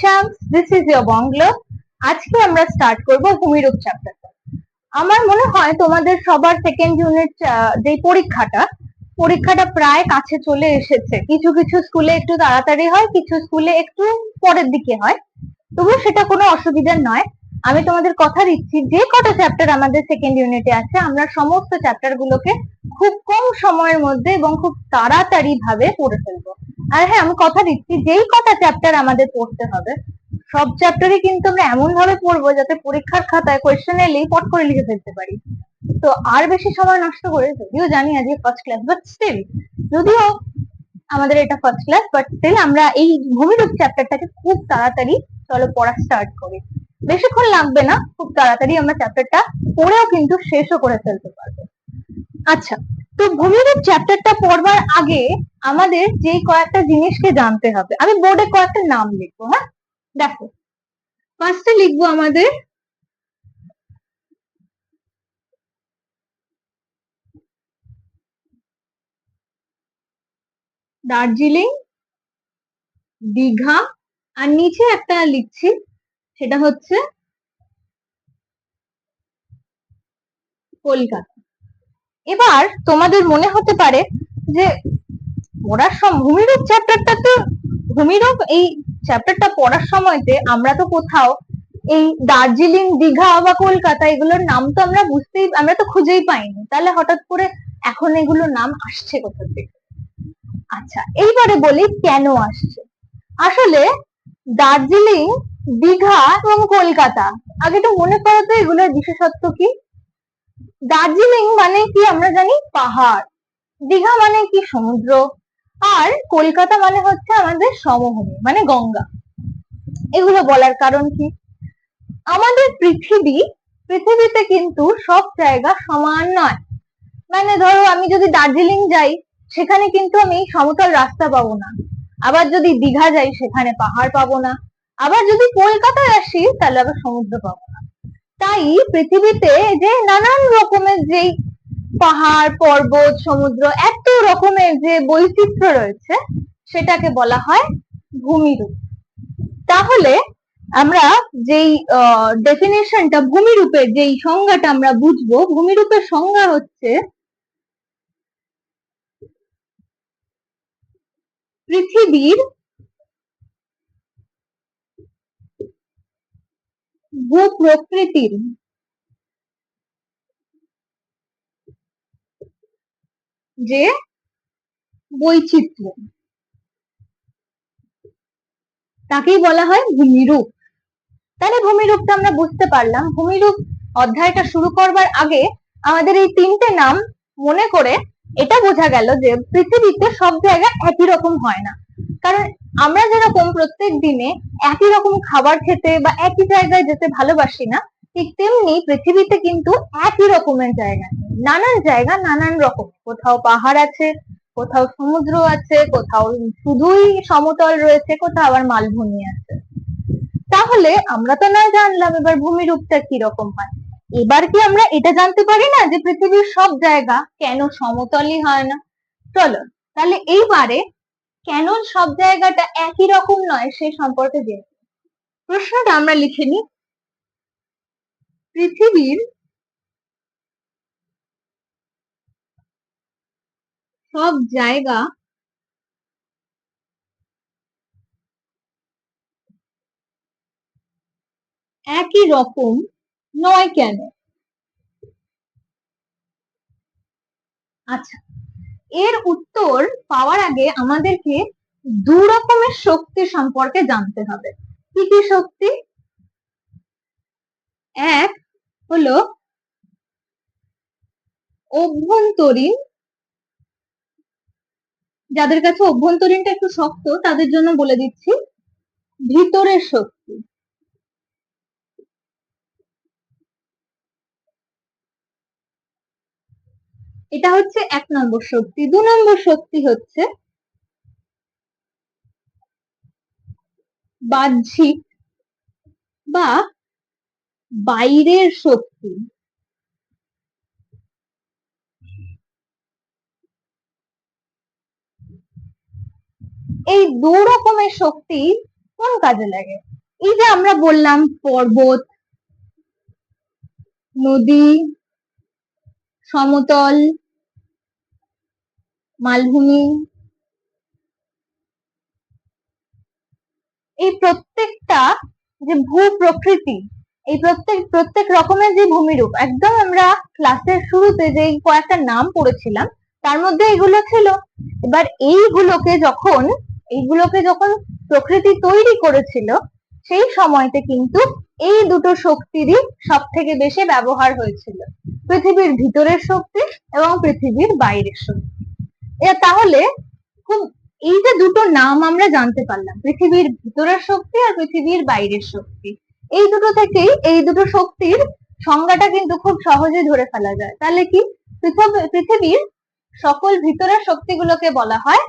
champs, this is your Bangla. আজকে আমরা start করব ভূমিরূপ চ্যাপ্টারটা। আমার মনে হয় তোমাদের সবার সেকেন্ড ইউনিট যে পরীক্ষাটা প্রায় কাছে চলে এসেছে। কিছু কিছু স্কুলে একটু তাড়াতাড়ি হয়, কিছু স্কুলে একটু পরের দিকে হয়, তবু সেটা কোনো অসুবিধা নয়। আমি তোমাদের কথা দিচ্ছি যে কটা চ্যাপ্টার আমাদের সেকেন্ড ইউনিটে আছে আমরা সমস্ত চ্যাপ্টার গুলোকে খুব কম সময়ের মধ্যে এবং খুব তাড়াতাড়ি ভাবে পড়ে ফেলবো। আর হ্যাঁ, আমি কথা দিচ্ছি যেই কটা চ্যাপ্টার আমাদের পড়তে হবে সব চ্যাপ্টারই কিন্তু আমরা এমন ভাবে পড়বো যাতে পরীক্ষার খাতায় কোয়েশ্চেন এলেই পট করে লিখে ফেলতে পারি। তো আর বেশি সময় নষ্ট করে, যদিও জানি আজকে ফার্স্ট ক্লাস, বাট স্টিল, যদিও আমাদের এটা ফার্স্ট ক্লাস, বাট স্টিল আমরা এই ভূমিরূপ চ্যাপ্টারটাকে খুব তাড়াতাড়ি চলো পড়া স্টার্ট করি। বেশিক্ষণ লাগবে না, খুব তাড়াতাড়ি আমরা চ্যাপ্টারটা পড়েও কিন্তু শেষও করে ফেলতে পারবো। আচ্ছা, তো ভূমিরূপ চ্যাপ্টারটা পড়বার আগে আমাদের যে কয়েকটা জিনিসকে জানতে হবে, আমি বোর্ডে কয়েকটা নাম লিখবো। হ্যাঁ, দেখো, ফার্স্টে লিখবো আমাদের দার্জিলিং, দীঘা, আর নিচে একটা লিখছি সেটা হচ্ছে কলকাতা। এবার তোমাদের মনে হতে পারে যে পড়ার সময় ভূমিরূপ এই চ্যাপ্টারটা পড়ার সময়তে আমরা তো কোথাও এই দার্জিলিং, দীঘা বা কলকাতা এগুলোর নাম তো আমরা তো খুঁজেই পাইনি, তাহলে হঠাৎ করে এখন এগুলোর নাম আসছে কোথা থেকে? আচ্ছা, এইবারে বলি কেন আসছে। আসলে দার্জিলিং, দীঘা এবং কলকাতা, আগে তো মনে করো তো এগুলোর বিশেষত্ব কি। দার্জিলিং মানে কি আমরা জানি পাহাড়, দীঘা মানে কি সমুদ্র, আর কলকাতা মানে হচ্ছে আমাদের সমভূমি মানে গঙ্গা। এগুলো বলার কারণ কি, আমাদের পৃথিবীতে কিন্তু সব জায়গা সমান নয়। মানে ধরো আমি যদি দার্জিলিং যাই সেখানে কিন্তু আমি সমতল রাস্তা পাবো না, আবার যদি দীঘা যাই সেখানে পাহাড় পাবো না, আবার যদি কলকাতায় আসি তাহলে আবার সমুদ্র পাবো না। তাই পৃথিবীতে যে নানান রকমের যেই পাহাড়, পর্বত, সমুদ্র, এত রকমের যে বৈচিত্র্য রয়েছে সেটাকে বলা হয় ভূমিরূপ। তাহলে আমরা যেই ডেফিনেশনটা, ভূমিরূপের যেই সংজ্ঞাটা আমরা বুঝবো, ভূমিরূপের সংজ্ঞা হচ্ছে পৃথিবীর ভূপ্রকৃতির যে বৈচিত্র্য তাকেই বলা হয় ভূমিরূপ। তাহলে ভূমিরূপটা আমরা বুঝতে পারলাম। ভূমিরূপ অধ্যায়টা শুরু করবার আগে আমাদের এই তিনটে নাম মনে করে এটা বোঝা গেল যে পৃথিবীতে সব জায়গা একই রকম হয় না। কারণ আমরা যেরকম প্রত্যেক দিনে একই রকম খাবার খেতে বা একই জায়গায় যেতে ভালোবাসি না, ঠিক তেমনি পৃথিবীতে কিন্তু একই রকমের জায়গা নেই, নানান জায়গা নানান রকম। কোথাও পাহাড় আছে, কোথাও সমুদ্র আছে, কোথাও শুধুই সমতল রয়েছে, কোথাও আবার মালভূমি আছে। তাহলে আমরা তো না জানলাম এবার ভূমিরূপটা কি রকম হয়। এবার কি আমরা এটা জানতে পারি না যে পৃথিবীর সব জায়গা কেন সমতলই হয় না? চলো তাহলে এইবারে কেন সব জায়গাটা একই রকম নয় সে সম্পর্কে জেনে। প্রশ্নটা আমরা লিখে নিই, পৃথিবীর সব জায়গা একই রকম নয় কেন? আচ্ছা, এর উত্তর পাওয়ার আগে আমাদেরকে দু রকমের শক্তি সম্পর্কে জানতে হবে। কি কি শক্তি? এক হলো অভ্যন্তরীণ, যাদের কাছে অভ্যন্তরীণটা একটু শক্ত তাদের জন্য বলে দিচ্ছি ভিতরের শক্তি। এটা হচ্ছে 1 নম্বর শক্তি। 2 নম্বর শক্তি হচ্ছে বাহ্যিক বা বাইরের শক্তি। এই দু রকমের শক্তি কোন কাজে লাগে? এই যে আমরা বললাম পর্বত, নদী, সমতল, মালভূমি, এই প্রত্যেকটা যে ভূ প্রকৃতি, এই প্রত্যেক রকমের যে ভূমিরূপ, একদম আমরা ক্লাসের শুরুতে যে কয়েকটা নাম পড়েছিলাম তার মধ্যে এগুলো ছিল। এবার এইগুলোকে যখন প্রকৃতি তৈরি করেছিল সেই সময়তে কিন্তু এই দুটো শক্তিরই সব থেকে বেশি ব্যবহার হয়েছিল, পৃথিবীর ভিতরের শক্তি এবং পৃথিবীর বাইরের শক্তি। তাহলে খুব এই যে দুটো নাম আমরা জানতে পারলাম, পৃথিবীর ভিতরের শক্তি আর পৃথিবীর বাইরের শক্তি, এই দুটো থেকেই এই দুটো শক্তির সংজ্ঞাটা কিন্তু খুব সহজে ধরে ফেলা যায়। তাহলে কি পৃথিবীর সকল ভিতরের শক্তিগুলোকে বলা হয়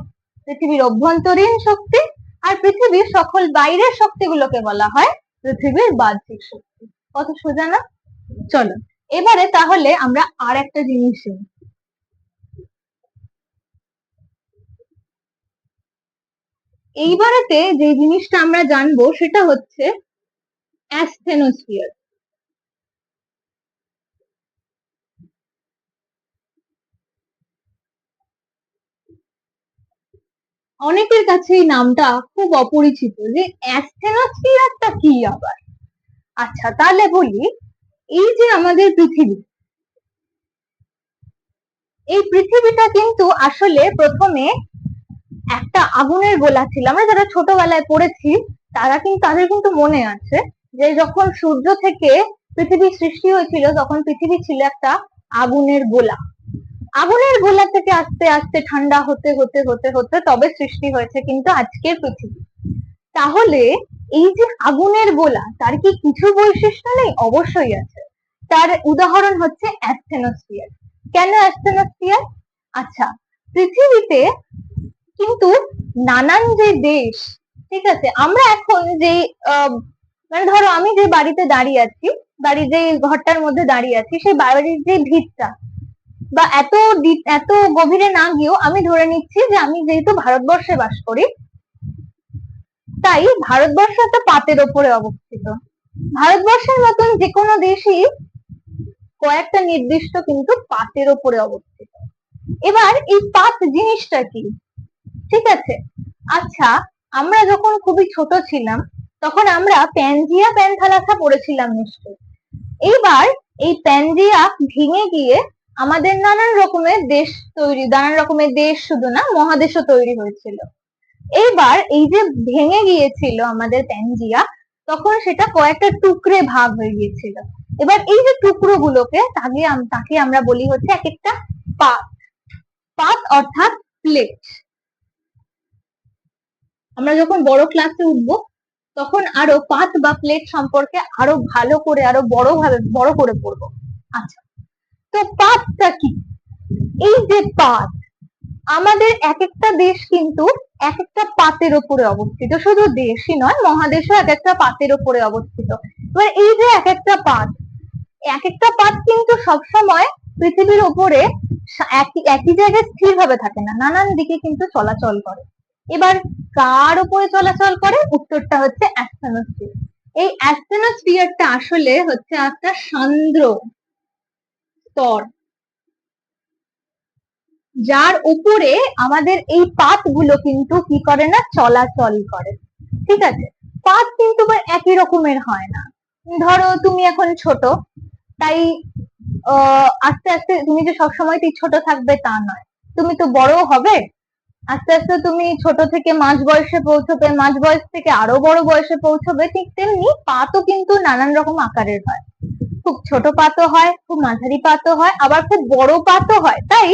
পৃথিবীর অভ্যন্তরীণ শক্তি, আর পৃথিবীর সকল বাইরের শক্তিগুলোকে বলা হয় পৃথিবীর বাহ্যিক শক্তি। কত সোজা না? চলো এবারে তাহলে আমরা আর একটা জিনিস নিই। এইবারেতে যে জিনিসটা আমরা জানবো সেটা হচ্ছে অ্যাসথেনোস্ফিয়ার। অনেকের কাছে এই নামটা খুব অপরিচিত যে অ্যাসথেনোস্ফিয়ারটা কি আবার। আচ্ছা তাহলে বলি, এই যে আমাদের পৃথিবী, এই পৃথিবীটা কিন্তু আসলে প্রথমে একটা আগুনের গোলা ছিল। আমরা যারা ছোটবেলায় পড়েছি তাদের কিন্তু মনে আছে যে যখন সূর্য থেকে পৃথিবী সৃষ্টি হয়েছিল তখন পৃথিবী ছিল একটা আগুনের গোলা। আগুনের গোলা থেকে আস্তে আস্তে ঠান্ডা হতে হতে হতে হতে তবে সৃষ্টি হয়েছে কিন্তু আজকের পৃথিবী। তাহলে এই যে আগুনের গোলা, তার কি কিছু বৈশিষ্ট্য নেই? অবশ্যই আছে। তার উদাহরণ হচ্ছে অ্যাসথেনোস্ফিয়ার। কেন অ্যাসথেনোস্ফিয়ার? আচ্ছা, পৃথিবীতে কিন্তু নানান যে দেশ, ঠিক আছে, আমরা এখন যে মানে ধরো আমি যে বাড়িতে দাঁড়িয়ে আছি, বাড়ির যে ঘরটার মধ্যে দাঁড়িয়ে আছি, সেই বাড়ির যে ভিতটা বা এত গভীরে না গিয়েও আমি ধরে নিচ্ছি যে আমি যেহেতু ভারতবর্ষে বাস করি, তাই ভারতবর্ষ একটা পাতের ওপরে অবস্থিত। ভারতবর্ষের মতন যে কোনো দেশই কয়েকটা নির্দিষ্ট কিন্তু পাতের ওপরে অবস্থিত। এবার এই পাত জিনিসটা কি? ঠিক আছে, আচ্ছা, আমরা যখন খুবই ছোট ছিলাম তখন আমরা প্যানজিয়া প্যান্থালাসা পড়েছিলাম নিশ্চয়ই। এইবার এই প্যানজিয়া ভেঙে গিয়ে আমাদের নানান রকমের দেশ শুধু না, মহাদেশও তৈরি হয়েছিল। এইবার এই যে ভেঙে গিয়েছিল আমাদের প্যানজিয়া, তখন সেটা কয়েকটা টুকরে ভাগ হয়ে গিয়েছিল। এবার এই যে টুকরো গুলোকে তাকে আমরা বলি হচ্ছে এক একটা পাত। পাত অর্থাৎ প্লেট। আমরা যখন বড় ক্লাসে উঠবো তখন আরো পাত বা প্লেট সম্পর্কে আরো ভালো করে আরো বড় করে পড়বো। আচ্ছা, তো পাতটা কি? এই যে পাত, আমাদের এক একটা দেশ কিন্তু এক একটা পাতের উপরে অবস্থিত। শুধু দেশই নয়, মহাদেশও এক একটা পাতের উপরে অবস্থিত। এবার এই যে এক একটা পাত কিন্তু সবসময় পৃথিবীর উপরে একই জায়গায় স্থির ভাবে থাকে না, নানান দিকে কিন্তু চলাচল করে। এবার কার উপরে চলাচল করে? উত্তরটা হচ্ছে অ্যাস্টেনোস্ফিয়ার। এই অ্যাস্টেনোস্ফিয়ারটা আসলে হচ্ছে একটা সান্দ্র স্তর, যার উপরে আমাদের এই পাতগুলো কিন্তু কি করে না, চলাচল করে। ঠিক আছে, পাত কিন্তু একই রকমের হয় না। ধরো তুমি এখন ছোট, তাই আস্তে আস্তে তুমি যে সবসময় ছোট থাকবে তা নয়, তুমি তো বড় হবে। আস্তে আস্তে তুমি ছোট থেকে মাঝ বয়সে পৌঁছবে, মাঝ বয়স থেকে আরো বড় বয়সে পৌঁছবে। ঠিক তেমনি পাতও কিন্তু নানান রকম আকারের হয়। খুব ছোট পাতও হয়, খুব মাঝারি পাতও হয়, আবার খুব বড় পাতও হয়। তাই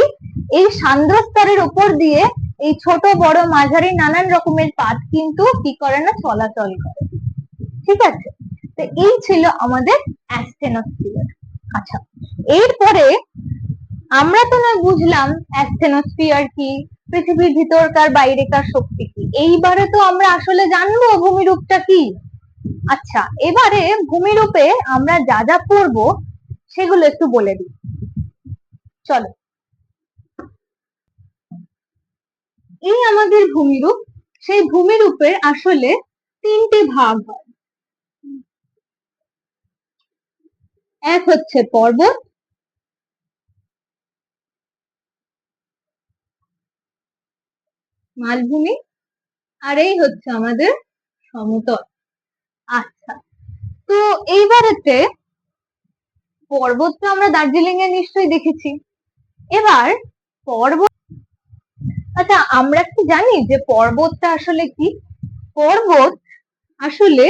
এই সান্দ্র স্তরের উপর দিয়ে এই ছোট বড় মাঝারি নানান রকমের পাত কিন্তু কি করে না, চলাচল করে। ঠিক আছে, তো এই ছিল আমাদের অ্যাস্টেনোস্ফিয়ার। আচ্ছা, এরপরে আমরা তো না বুঝলাম অ্যাস্টেনোস্ফিয়ার কি, পৃথিবীর ভিতরকার বাইরেকার শক্তি কি। এইবারে তো আমরা আসলে জানবো ভূমিরূপটা কি। আচ্ছা, এবারে ভূমিরূপে আমরা যা যা পড়বো সেগুলো একটু বলে দিই। চলো, এই আমাদের ভূমিরূপ, সেই ভূমিরূপের আসলে তিনটে ভাগ হয়। এক হচ্ছে পর্বত, মালভূমি, আর এই হচ্ছে আমাদের সমতল। আচ্ছা, তো এইবারেতে পর্বত তো আমরা দার্জিলিং এ নিশ্চয়ই দেখেছি। এবার পর্বত, আচ্ছা আমরা কি জানি যে পর্বতটা আসলে কি? পর্বত আসলে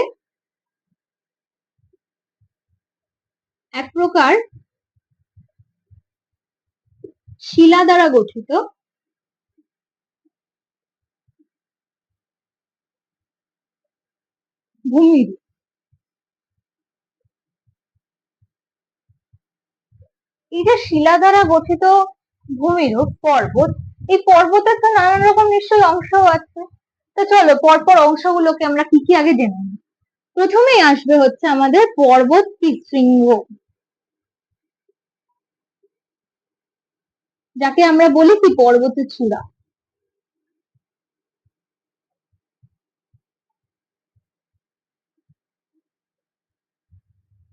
এক প্রকার শিলা দ্বারা গঠিত ভূমিরূপ। এই যে শিলা দ্বারা গঠিত ভূমিরূপ পর্বত, এই পর্বতের তো নানান রকম নিশ্চয়ই অংশ আছে। তো চলো পরপর অংশগুলোকে আমরা কি কি আগে জেনে নিই। প্রথমেই আসবে হচ্ছে আমাদের পর্বত কি শৃঙ্গ, যাকে আমরা বলি কি পর্বতের চূড়া।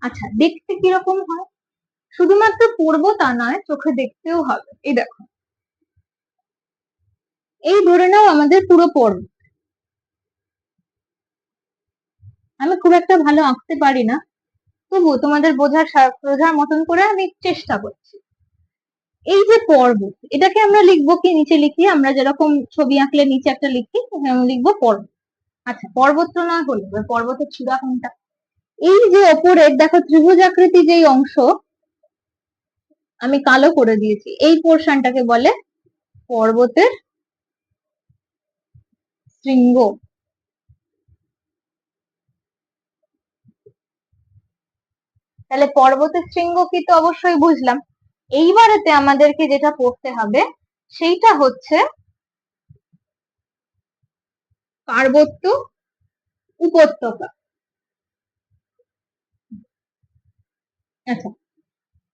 আচ্ছা, দেখতে কিরকম হয়? শুধুমাত্র পর্বত তা নয়, চোখে দেখতেও হবে। এই দেখো, এই ধরে নাও আমাদের পুরো পর্বত। আমি খুব একটা ভালো আঁকতে পারি না, তবুও তোমাদের বোঝার মতন করে আমি চেষ্টা করছি। এই যে পর্বত, এটাকে আমরা লিখবো কি? নিচে লিখি আমরা যেরকম ছবি আঁকলে নিচে একটা লিখি, আমি লিখবো পর্বত। আচ্ছা, পর্বত তো না হলো, পর্বতের চূড়া কোনটা? এই যে ওপরের দেখো ত্রিভুজ আকৃতি যেই অংশ আমি কালো করে দিয়েছি, এই পোর্শনটাকে বলে পর্বতের শৃঙ্গ। তাহলে পর্বতের শৃঙ্গ কি তো অবশ্যই বুঝলাম। এইবারেতে আমাদেরকে যেটা পড়তে হবে সেইটা হচ্ছে পার্বত্য উপত্যকা। আচ্ছা,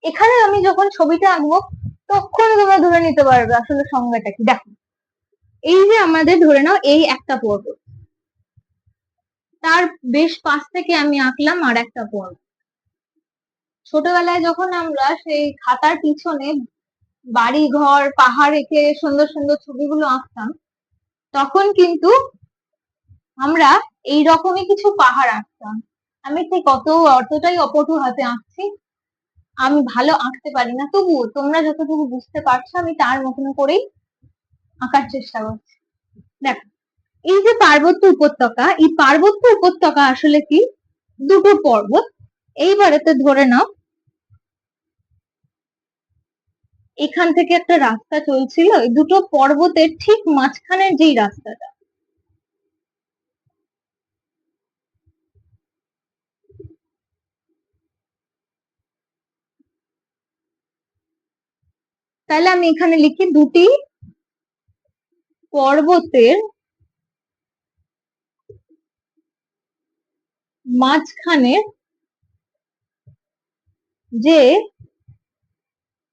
এখানে আমি যখন ছবিটা আঁকবো তখন তোমরা ধরে নিতে পারবে আসলে সংজ্ঞাটা কি। দেখো, এই যে আমাদের ধরে নাও এই একটা পর্বত, তার বেশ পাশ থেকে আমি আঁকলাম আর একটা পর্বত। ছোটবেলায় যখন আমরা সেই খাতার পিছনে বাড়ি ঘর পাহাড় এঁকে সুন্দর সুন্দর ছবিগুলো আঁকতাম, তখন কিন্তু আমরা এই রকমই কিছু পাহাড় আঁকতাম। আমি ঠিক অতটাই অপটু হাতে আঁকছি, আমি ভালো আঁকতে পারি না, তবুও তোমরা যতটুকু বুঝতে পারছো আমি তার মতন করেই আঁকার চেষ্টা করছি। দেখো, এই যে পার্বত্য উপত্যকা, এই পার্বত্য উপত্যকা আসলে কি? দুটো পর্বত। এইবারেতে ধরে নাও এখান থেকে একটা রাস্তা চলছিল, এই দুটো পর্বতের ঠিক মাঝখানের যেই রাস্তাটা, তাহলে আমি এখানে লিখি দুটি পর্বতের মাঝখানে যে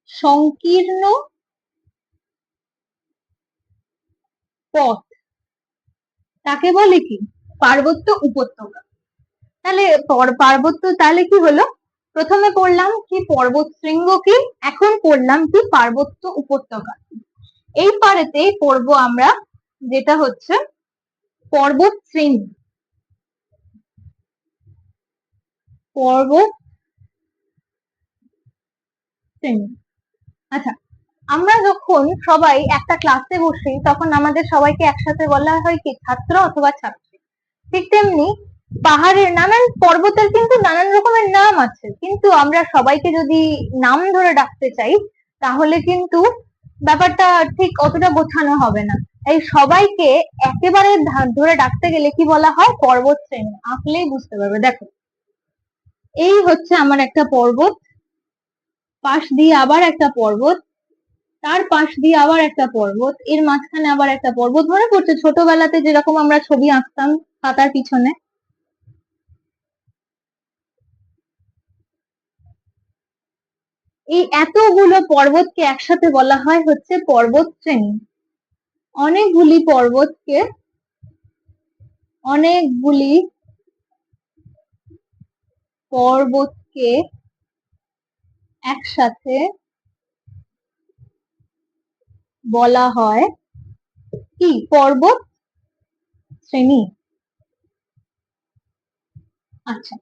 সংকীর্ণ পথ, তাকে বলে কি? পার্বত্য উপত্যকা। তাহলে পার্বত্য তাহলে কি হলো? প্রথমে পড়লাম কি পর্বত শৃঙ্গ কি, এখন পড়লাম কি পার্বত্য উপত্যকা। এই পারেতে পড়বো আমরা যেটা হচ্ছে পর্বত শৃঙ্গ। পর্বত শৃঙ্গ। আচ্ছা, আমরা যখন সবাই একটা ক্লাসে বসি তখন আমাদের সবাইকে একসাথে বলা হয় কি ছাত্র অথবা ছাত্রী। ঠিক তেমনি পাহাড়ের নানান পর্বতের কিন্তু নানান রকমের নাম আছে, কিন্তু আমরা সবাইকে যদি নাম ধরে ডাকতে চাই তাহলে কিন্তু ব্যাপারটা ঠিক অতটা গোছানো হবে না। এই সবাইকে একেবারে ধরে ডাকতে গেলে কি বলা হয়? পর্বত শ্রেণী। আঁকলেই বুঝতে পারবে। দেখো, এই হচ্ছে আমার একটা পর্বত, পাশ দিয়ে আবার একটা পর্বত, তার পাশ দিয়ে আবার একটা পর্বত, এর মাঝখানে আবার একটা পর্বত। মনে পড়ছে ছোটবেলাতে যেরকম আমরা ছবি আঁকতাম খাতার পিছনে? এই এতগুলো পর্বতকে একসাথে বলা হয় হচ্ছে পর্বত শ্রেণী। অনেকগুলি পর্বতকে অনেকগুলি পর্বতকে একসাথে বলা হয় কি পর্বত শ্রেণী। আচ্ছা,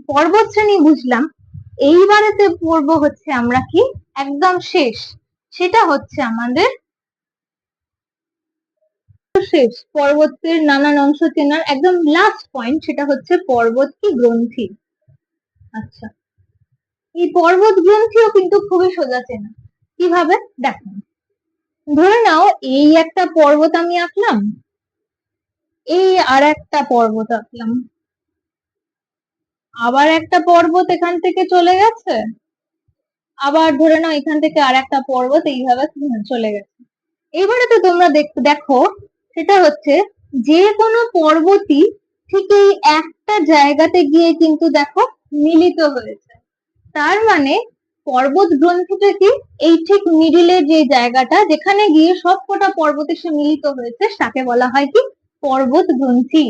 পর্বত শ্রেণী বুঝলাম। এইবারেতে পড়বো হচ্ছে আমরা কি একদম শেষ, সেটা হচ্ছে আমাদের শেষ পর্বতের নানান অংশ চেনার একদম লাস্ট পয়েন্ট, সেটা হচ্ছে পর্বত কি গ্রন্থি। আচ্ছা, এই পর্বত গ্রন্থিও কিন্তু খুবই সোজা চেনা। কিভাবে দেখো, ধরে নাও এই একটা পর্বত আমি আঁকলাম, এই আর একটা পর্বত আঁকলাম, আবার একটা পর্বত এখান থেকে চলে গেছে, আবার ধরে নাও এখান থেকে আর একটা পর্বত এইভাবে চলে গেছে। এবারে তো তোমরা দেখো সেটা হচ্ছে যে কোনো পর্বতই ঠিক এই একটা জায়গাতে গিয়ে কিন্তু দেখো মিলিত হয়েছে। তার মানে পর্বত গ্রন্থিটা কি এই ঠিক মিডিলের যে জায়গাটা যেখানে গিয়ে সব কটা পর্বত এসে মিলিত হয়েছে তাকে বলা হয় কি পর্বত গ্রন্থি।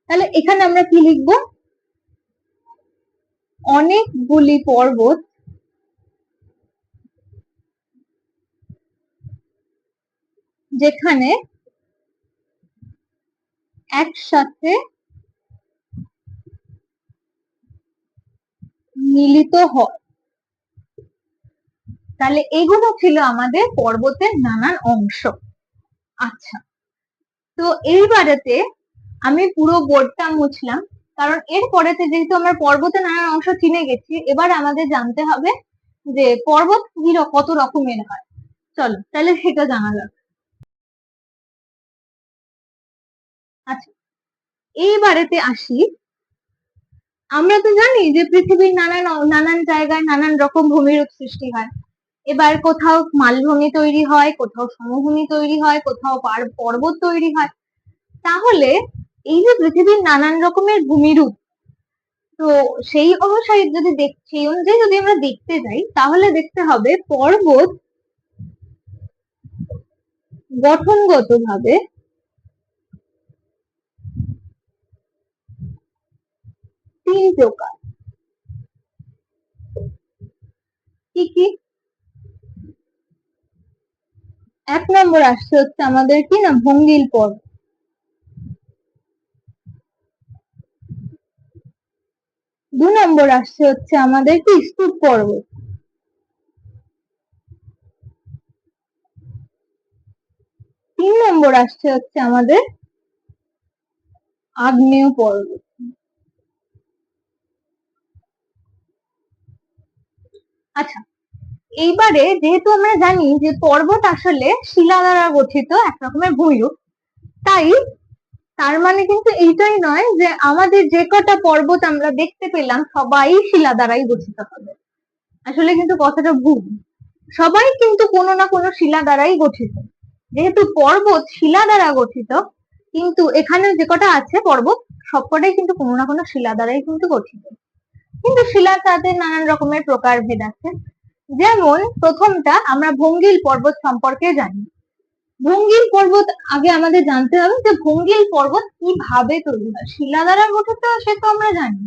তাহলে এখানে আমরা কি লিখবো, অনেকগুলি পর্বত যেখানে একসাথে মিলিত হয়। তাহলে এগুলো ছিল আমাদের পর্বতের নানান অংশ। আচ্ছা, তো এইবারেতে আমি পুরো বোর্ডটা মুছলাম, কারণ এর পরেতে যেহেতু আমরা পর্বতের নানান অংশ চিনে গেছি, এবার আমাদের জানতে হবে যে পর্বত কত রকমের হয়। চলো তাহলে সেটা জানা যাক। আচ্ছা, এইবারেতে আসি, আমরা তো জানি যে পৃথিবীর নানান নানান জায়গায় নানান রকম ভূমিরূপ সৃষ্টি হয়। এবার কোথাও মালভূমি তৈরি হয়, কোথাও সমভূমি তৈরি হয়, কোথাও পর্বত তৈরি হয়। তাহলে এই যে পৃথিবীর নানান রকমের ভূমিরূপ, তো সেই অনুসারে সেই অনুযায়ী যদি আমরা দেখতে যাই তাহলে দেখতে হবে পর্বত গঠনগতভাবে তিন প্রকার। কি কি? এক নম্বর আসছে হচ্ছে আমাদের কি না ভঙ্গিল পর্বত, দু নম্বর আসছে হচ্ছে আমাদের কি স্তূপ পর্বত, তিন নম্বর আসছে হচ্ছে আমাদের আগ্নেয় পর্বত। আচ্ছা, এইবারে যেহেতু আমরা জানি যে পর্বত আসলে শিলা দ্বারা গঠিত এক রকমের ভূমিরূপ, তাই তার মানে কিন্তু এইটাই নয় যে আমাদের যে কটা পর্বত আমরা দেখতে পেলাম সবাই শিলা দ্বারাই গঠিত হবে। আসলে কিন্তু কথাটা ভুল, সবাই কিন্তু কোনো না কোনো শিলা দ্বারাই গঠিত। যেহেতু পর্বত শিলা দ্বারা গঠিত, কিন্তু এখানে যে কটা আছে পর্বত সবকটাই কিন্তু কোনো না কোনো শিলা দ্বারাই কিন্তু গঠিত। কিন্তু শিলা তাদের নানান রকমের প্রকারভেদ আছে। যেমন প্রথমটা আমরা ভঙ্গিল পর্বত সম্পর্কে জানি। ভঙ্গিল পর্বত আগে আমাদের জানতে হবে যে ভঙ্গিল পর্বত কিভাবে তৈরি হয়। শিলা দ্বারা গঠিত সে তো আমরা জানি,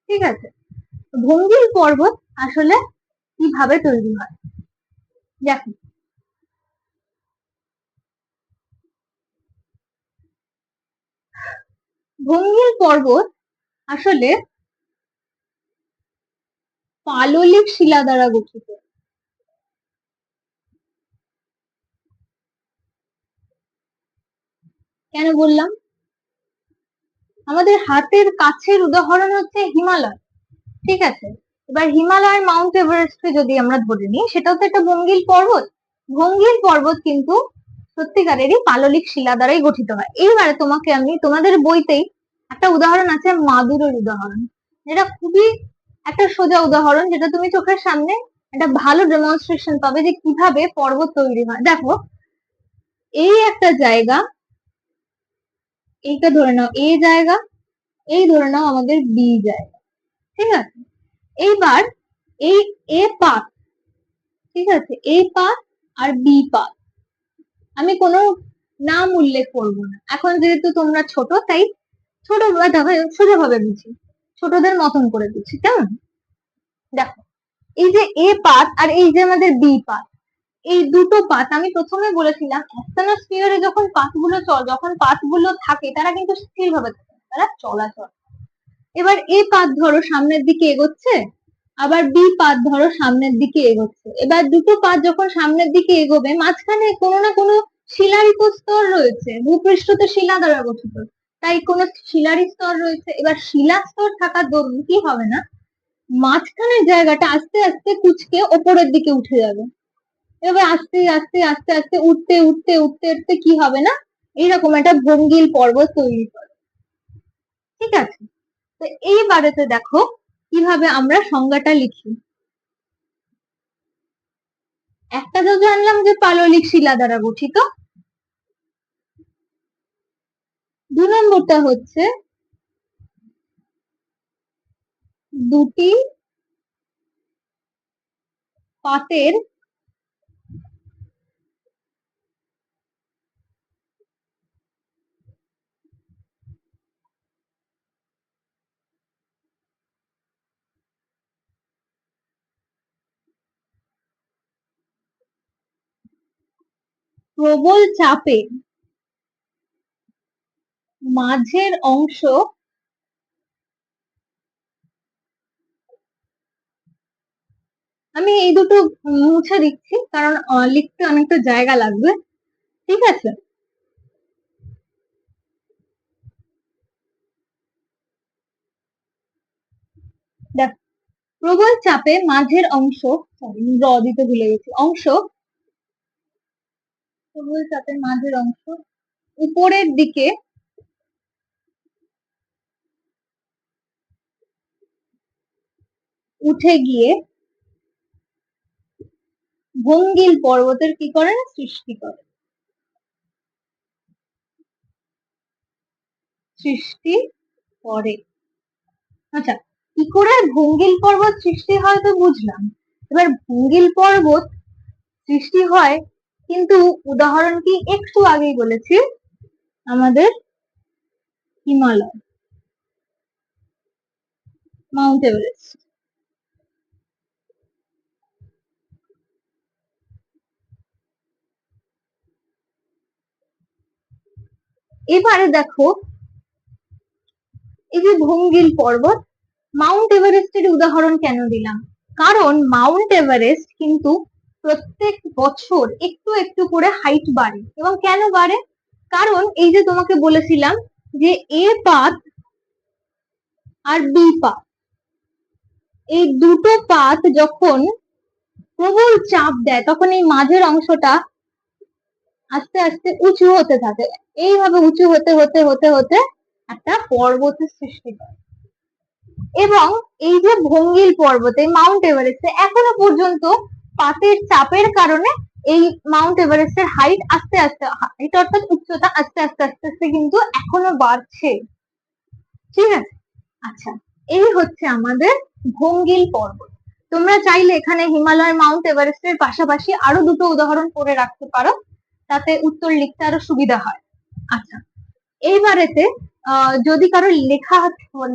ঠিক আছে। ভঙ্গিল পর্বত আসলে কিভাবে তৈরি হয় দেখো, ভঙ্গিল পর্বত আসলে পাললিক শিলা দ্বারা গঠিত। কেন বললাম? আমাদের হাতের কাছের উদাহরণ হচ্ছে হিমালয়, ঠিক আছে। এবার হিমালয় মাউন্ট এভারেস্টকে যদি আমরা ধরে নিই, সেটাও তো একটা ভঙ্গিল পর্বত। ভঙ্গিল পর্বত কিন্তু সত্যিকারেরই পাললিক শিলা দ্বারাই গঠিত হয়। এইবারে তোমাকে আমি তোমাদের বইতেই একটা উদাহরণ আছে মাদুরের উদাহরণ, যেটা খুবই একটা সোজা উদাহরণ, যেটা তুমি চোখের সামনে একটা ভালো ডেমনস্ট্রেশন পাবে যে কিভাবে পর্বত তৈরি হয়। দেখো, এই একটা জায়গা, এইটা ধরে নাও এ জায়গা, এই ধরে নাও আমাদের বি জায়গা, ঠিক আছে। এইবার এই এ পাত, ঠিক আছে, এ পাত আর বি পাত আমি কোনো নাম উল্লেখ করব না এখন, যেহেতু তোমরা ছোট তাই ছোট সোজা ভাবে বুঝি। ছোটদের মতন করে দিচ্ছি, কেমন? দেখো, এই যে এ পাত আর এই যে আমাদের বি পাত, এই দুটো পাত আমি প্রথমে বলেছিলাম অ্যাস্টেনোস্ফিয়ারে যখন পাতগুলো থাকে তারা কিন্তু স্থিরভাবে থাকে, তারা চলাচল। এবার এ পাত ধরো সামনের দিকে এগোচ্ছে, আবার বি পাত ধরো সামনের দিকে এগোচ্ছে। এবার দুটো পাত যখন সামনের দিকে এগোবে, মাঝখানে কোনো না কোনো শিলারিত স্তর রয়েছে, ভূপৃষ্ঠ তো শিলা দ্বারা গঠিত, তাই কোনো শিলারি স্তর রয়েছে। এবার শিলা স্তর থাকার দরুন কি হবে না, মাঝখানের জায়গাটা আস্তে আস্তে কুচকে ওপরের দিকে উঠে যাবে। এবার আস্তে আস্তে আস্তে আস্তে উঠতে উঠতে উঠতে উঠতে কি হবে না, এইরকম একটা ভঙ্গিল পর্বত তৈরি করে। ঠিক আছে, তো এইবারেতে দেখো কিভাবে আমরা সংজ্ঞাটা লিখি। একটা তো জানলাম যে পাললিক শিলা দ্বারা গঠিত, 2 নম্বরটা হচ্ছে দুটি পাতের প্রবল চাপে মাঝের অংশ আমি এই দুটো মুছে দিচ্ছি, কারণ লিখতে অনেকটা জায়গা লাগবে। ঠিক আছে, দেখ, প্রবল চাপে মাঝের অংশ, সরি র দিতে ভুলে গেছি, প্রবল চাপে মাঝের অংশ উপরের দিকে উঠে গিয়ে ভঙ্গিল পর্বতের কি করে না, সৃষ্টি করে। আচ্ছা, কি করে ভঙ্গিল পর্বত সৃষ্টি হয় তো বুঝলাম। এবার ভঙ্গিল পর্বত সৃষ্টি হয় কিন্তু উদাহরণ কি একটু আগেই বলেছি, আমাদের হিমালয়, মাউন্ট এভারেস্ট। এবারে দেখো, এই যে ভঙ্গিল পর্বত, মাউন্ট এভারেস্টের উদাহরণ কেন দিলাম, কারণ মাউন্ট এভারেস্ট কিন্তু প্রত্যেক বছর একটু একটু করে হাইট বাড়ে। এবং কেন বাড়ে, কারণ এই যে তোমাকে বলেছিলাম যে এ পাত আর বি পাত, এই দুটো পাত যখন প্রবল চাপ দেয় তখন এই মাঝের অংশটা আস্তে আস্তে উঁচু হতে থাকে, এইভাবে উঁচু হতে হতে হতে হতে একটা পর্বতের সৃষ্টি হয়। এবং এই যে ভঙ্গিল পর্বতে, মাউন্ট এভারেস্টে এখনো পর্যন্ত পাতের চাপের কারণে এই মাউন্ট এভারেস্টের হাইট আস্তে আস্তে, হাইট অর্থাৎ উচ্চতা আস্তে আস্তে আস্তে আস্তে কিন্তু এখনো বাড়ছে। ঠিক আছে, আচ্ছা, এই হচ্ছে আমাদের ভঙ্গিল পর্বত। তোমরা চাইলে এখানে হিমালয়, মাউন্ট এভারেস্টের পাশাপাশি আরো দুটো উদাহরণ করে রাখতে পারো, তাতে উত্তর লিখতে আরো সুবিধা হয়। আচ্ছা, এইবারেতে যদি কারো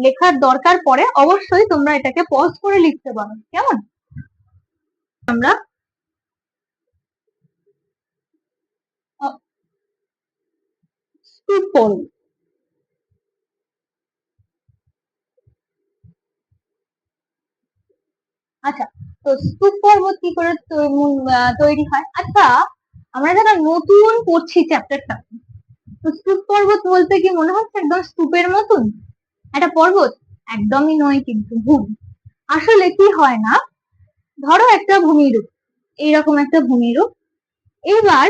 লেখার দরকার পড়ে অবশ্যই তোমরা এটাকে পজ করে লিখতে পারো, কেমন? আমরা স্তূপ পর্বত, আচ্ছা, তো স্তূপ পর্বত কি করে তৈরি হয়? আচ্ছা, আমরা যারা নতুন পড়ছি চ্যাপ্টারটা, তো স্তূপ পর্বত বলতে কি মনে হচ্ছে একদম স্তূপের মতন একটা পর্বত? একদমই নয়, কিন্তু ভুল। আসলে কি হয় না, ধরো একটা ভূমিরূপ, এইরকম একটা ভূমিরূপ, এবার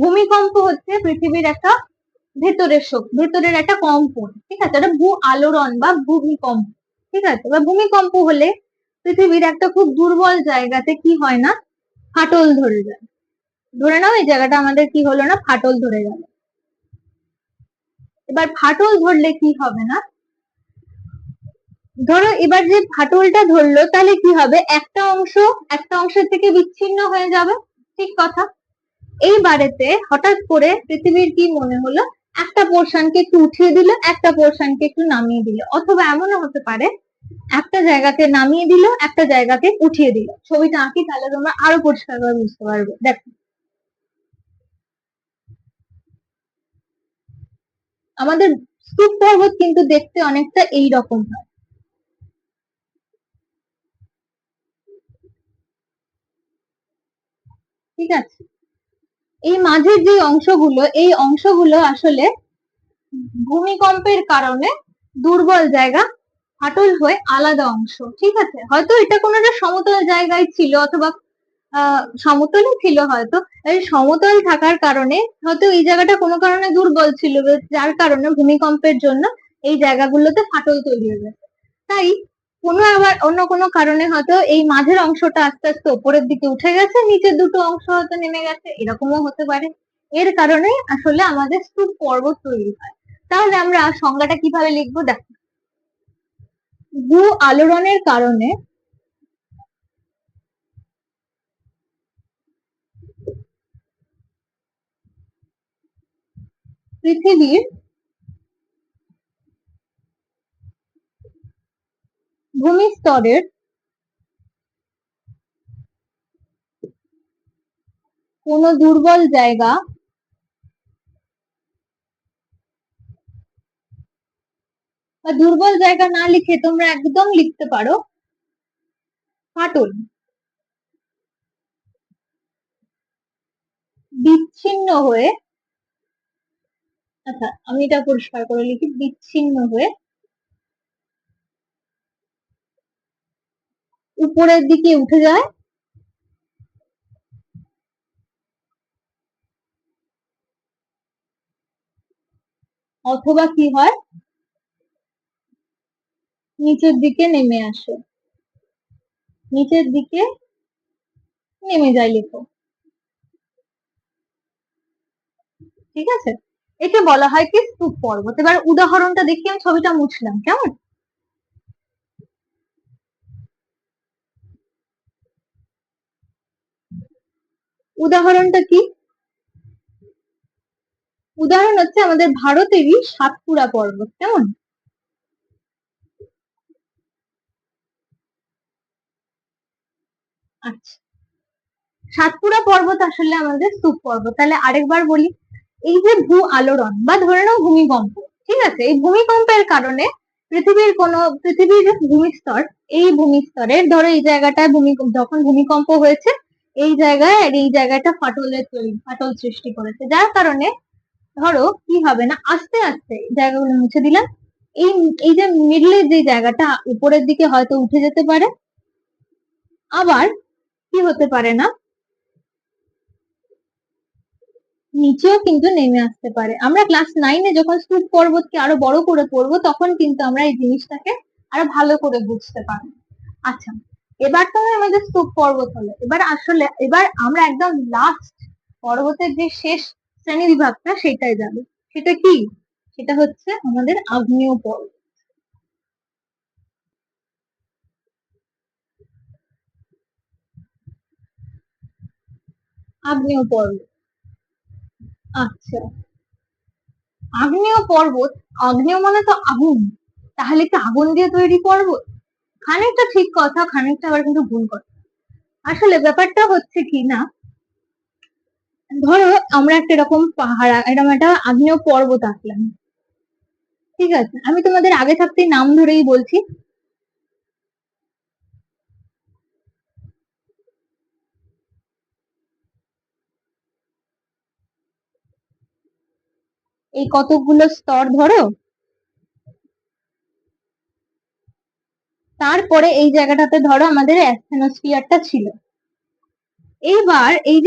ভূমিকম্প হচ্ছে পৃথিবীর একটা ভেতরের একটা কম্পন। ঠিক আছে, এটা ভূ আলোড়ন বা ভূমিকম্প। ঠিক আছে, এবার ভূমিকম্প হলে পৃথিবীর একটা খুব দুর্বল জায়গাতে কি হয় না, ফাটল ধরে যায়। ধরে নাও এই জায়গাটা আমাদের কি হলো না, ফাটল ধরে গেল। এবার ফাটল ধরলে কি হবে না, ধরো এবার যে ফাটলটা ধরলো তাহলে কি হবে, একটা অংশের থেকে বিচ্ছিন্ন হয়ে যাবে। ঠিক কথা। এইবারেতে হঠাৎ করে পৃথিবীর কি মনে হলো, একটা পোর্শনকে একটু উঠিয়ে দিল, একটা পোর্শনকে একটু নামিয়ে দিল, অথবা এমনও হতে পারে একটা জায়গাকে নামিয়ে দিল, একটা জায়গাকে উঠিয়ে দিল। ছবিটা আঁকি তাহলে তোমরা আরো পরিষ্কার ভাবে বুঝতে পারবে। দেখো, আমাদের স্তূপ পর্বত কিন্তু দেখতে অনেকটা এই রকম হয়। ঠিক আছে, এই মাঝের যে অংশগুলো, এই অংশগুলো আসলে ভূমিকম্পের কারণে দুর্বল জায়গা, ফাটল হয়ে আলাদা অংশ। ঠিক আছে, হয়তো এটা কোনো একটা সমতল জায়গায় ছিল, অথবা সমতলই ছিল হয়তো। এই সমতল থাকার কারণে হয়তো এই জায়গাটা কোনো কারণে দুর্বল ছিল, যার কারণে ভূমিকম্পের জন্য এই জায়গাগুলোতে ফাটল তৈরি হয়ে গেছে। তাই কোনো আবার অন্য কোনো কারণে হয়তো এই মাঝের অংশটা আস্তে আস্তে ওপরের দিকে উঠে গেছে, নিচের দুটো অংশ হয়তো নেমে গেছে, এরকমও হতে পারে। এর কারণে আসলে আমাদের স্তূপ পর্বত তৈরি হয়। তাহলে আমরা সংজ্ঞাটা কিভাবে লিখবো? দেখো, ভূ আলোড়নের কারণে পৃথিবীর ভূমিস্তরের কোন দুর্বল জায়গা বা দুর্বল জায়গা না লিখে তোমরা একদম লিখতে পারো ফাটল বিচ্ছিন্ন হয়ে, আচ্ছা আমি এটা পরিষ্কার করে লিখি, বিচ্ছিন্ন হয়ে উপরের দিকে উঠে যায়, অথবা কি হয়, নিচের দিকে নেমে আসে, নিচের দিকে নেমে যায় লিখো। ঠিক আছে, একে বলা হয় কি স্তূপ পর্বত। এবার উদাহরণটা দেখি, আমি ছবিটা মুছলাম, কেমন? উদাহরণটা কি? উদাহরণ হচ্ছে আমাদের ভারতেরই সাতপুরা পর্বত, কেমন? আচ্ছা, সাতপুরা পর্বত আসলে আমাদের স্তূপ পর্বত। তাহলে আরেকবার বলি, এই যে ভূ আলোড়ন বা ধরে নাও ভূমিকম্প, ঠিক আছে, এই ভূমিকম্পের কারণে পৃথিবীর যে ভূমিস্তর, এই ভূমিস্তরের ধরো এই জায়গাটায় যখন ভূমিকম্প হয়েছে, এই জায়গায় আর এই জায়গাটা ফাটল সৃষ্টি করেছে, যার কারণে ধরো কি হবে না, আস্তে আস্তে জায়গাগুলো মুছে দিলাম, এই এই যে মিডলের যে জায়গাটা উপরের দিকে হয়তো উঠে যেতে পারে, আবার কি হতে পারে না, নিচেও কিন্তু নেমে আসতে পারে। আমরা ক্লাস 9-এ যখন স্তূপ পর্বতকে আরো বড় করে পড়বো, তখন কিন্তু আমরা এই জিনিসটাকে আরো ভালো করে বুঝতে পারবো। আচ্ছা, এবার তো আমাদের স্তূপ পর্বত হলো, এবার আমরা একদম লাস্ট পর্বতের যে শেষ শ্রেণী বিভাগটা সেটাই যাবে। সেটা কি? সেটা হচ্ছে আমাদের আগ্নেয় পর্বত। আগ্নেয় পর্বত, আচ্ছা, আগ্নেয় পর্বত, আগ্নেয় মানে তো আগুন, তাহলে কি আগুন দিয়ে তৈরি পর্বত? খানিকটা ঠিক কথা, খানিকটা আবার কিন্তু ভুল কথা। আসলে ব্যাপারটা হচ্ছে কি না, ধরো আমরা একটা এরকম পাহাড়, এরকম একটা আগ্নেয় পর্বত আঁকলাম, ঠিক আছে, আমি তোমাদের আগে থাকতেই নাম ধরেই বলছি, এই কতগুলো স্তর ধরো, তারপরে এই জায়গাটাতে ধরো আমাদের অ্যাসথেনোস্ফিয়ারটা ছিল। এইবার এই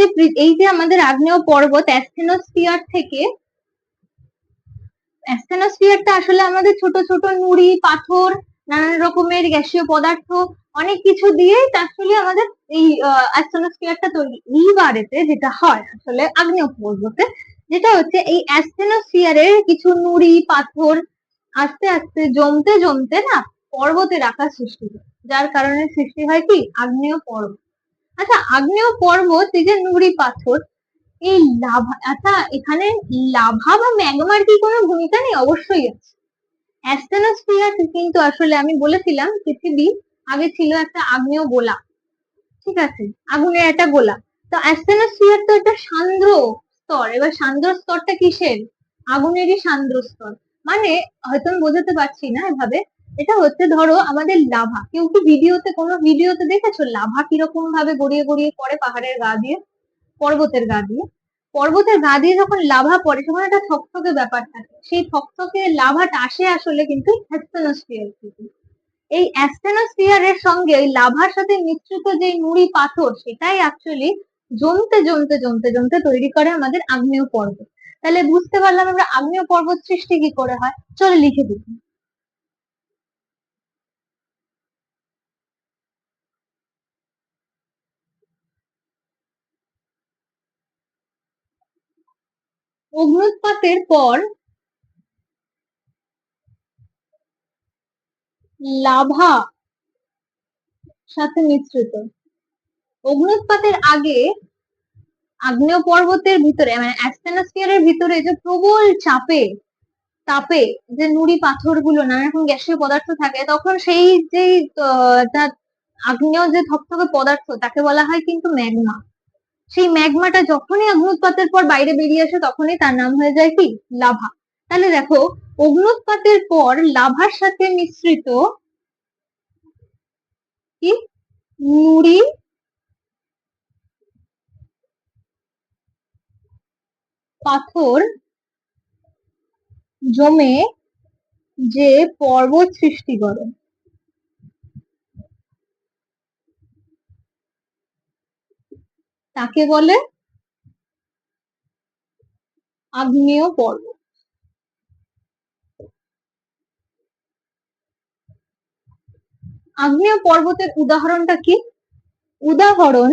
যে আমাদের আগ্নেয় পর্বত, অ্যাসথেনোস্ফিয়ারটা আসলে আমাদের ছোট ছোট নুড়ি পাথর, নানান রকমের গ্যাসীয় পদার্থ, অনেক কিছু দিয়ে আসলে আমাদের এই অ্যাসথেনোস্ফিয়ারটা তৈরি। এইবারেতে যেটা হয় আসলে আগ্নেয় পর্বতে, যেটা হচ্ছে এই অ্যাসথেনোস্ফিয়ারের কিছু নুড়ি পাথর আস্তে আস্তে জমতে জমতে না পর্বতের আকার সৃষ্টি হয়, যার কারণে সৃষ্টি হয় কি আগ্নেয় পর্বত। আচ্ছা, আগ্নেয় পর্বত, এই যে নুড়ি পাথর, এই লাভা, আচ্ছা এখানে লাভা বা ম্যাগমার কি কোনো ভূমিকা নেই? অবশ্যই আছে। অ্যাস্টেনোস্ফিয়ার কিন্তু আসলে আমি বলেছিলাম পৃথিবী আগে ছিল একটা আগ্নেয় গোলা, ঠিক আছে, আগুনের একটা গোলা। তো অ্যাস্টেনোস্ফিয়ার তো একটা সান্দ্র স্তর। এবার সান্দ্র স্তরটা কিসের? আগুনেরই সান্দ্র স্তর। মানে হয়তো আমি বোঝাতে পারছি না এভাবে, এটা হচ্ছে ধরো আমাদের লাভা, কেউ কি ভিডিওতে, কোনো ভিডিওতে দেখেছো লাভা কিরকম ভাবে গড়িয়ে গড়িয়ে পড়ে পাহাড়ের গা দিয়ে, পর্বতের গা দিয়ে? পর্বতের গা দিয়ে যখন লাভা পড়ে তখন একটা থকথকে ব্যাপার থাকে, সেই থকথকে লাভাটা আসে আসলে কিন্তু অ্যাস্টেনোস্ফিয়ার থেকে। এই অ্যাস্টেনোস্ফিয়ারের সঙ্গে ওই লাভার সাথে মিশ্রিত যে নুড়ি পাথর, সেটাই অ্যাকচুয়ালি জমতে জমতে জমতে জমতে তৈরি করে আমাদের আগ্নেয় পর্বত। তাহলে বুঝতে পারলাম আমরা আগ্নেয় পর্বত সৃষ্টি কি করে হয়। চলো লিখে দিই। অগ্নুৎপাতের পর লাভা সাথে মিশ্রিত। অগ্নুৎপাতের আগে আগ্নেয় পর্বতের ভিতরে মানে অ্যাস্টেনোস্ফিয়ারের ভিতরে যে প্রবল চাপে তাপে যে নুড়ি পাথরগুলো নানা রকম গ্যাসীয় পদার্থ থাকে, তখন সেই যে আগ্নেয় যে থকথকে পদার্থ তাকে বলা হয় কিন্তু ম্যাগমা। সেই ম্যাগমাটা যখনই অগ্নুৎপাতের পর বাইরে বেরিয়ে আসে তখনই তার নাম হয়ে যায় কি? লাভা। তাহলে দেখো, অগ্নুৎপাতের পর লাভার সাথে মিশ্রিত কি? নুড়ি পাথর জমে যে পর্বত সৃষ্টি করে তাকে বলে আগ্নেয় পর্বত। আগ্নেয় পর্বতের উদাহরণটা কি? উদাহরণ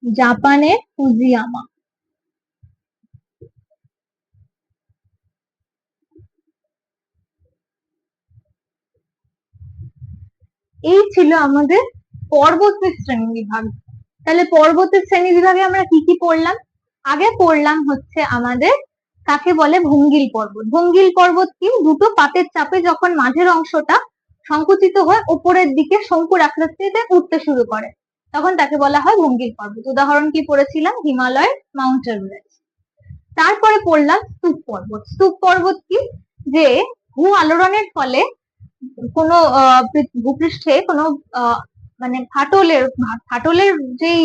জাপানের ফুজিয়ামা। এই ছিল আমাদের পর্বতের শ্রেণী বিভাগ। তাহলে পর্বতের শ্রেণী বিভাগে আমরা কি কি পড়লাম? আগে পড়লাম হচ্ছে আমাদের কাকে বলে ভঙ্গিল পর্বত। ভঙ্গিল পর্বত কি? দুটো পাতের চাপে যখন মাঝের অংশটা সংকুচিত হয়ে উপরের দিকে শঙ্কুর আকৃতিতে উঠতে শুরু করে তখন তাকে বলা হয় ভঙ্গিল পর্বত। উদাহরণ কি পড়েছিলাম? হিমালয়ের মাউন্ট এভারেস্ট। তারপরে পড়লাম স্তূপ পর্বত। স্তূপ পর্বত কি? যে ভূ আলোড়নের ফলে কোনো ভূপৃষ্ঠে কোনো মানে ফাটলের ফাটলের যেই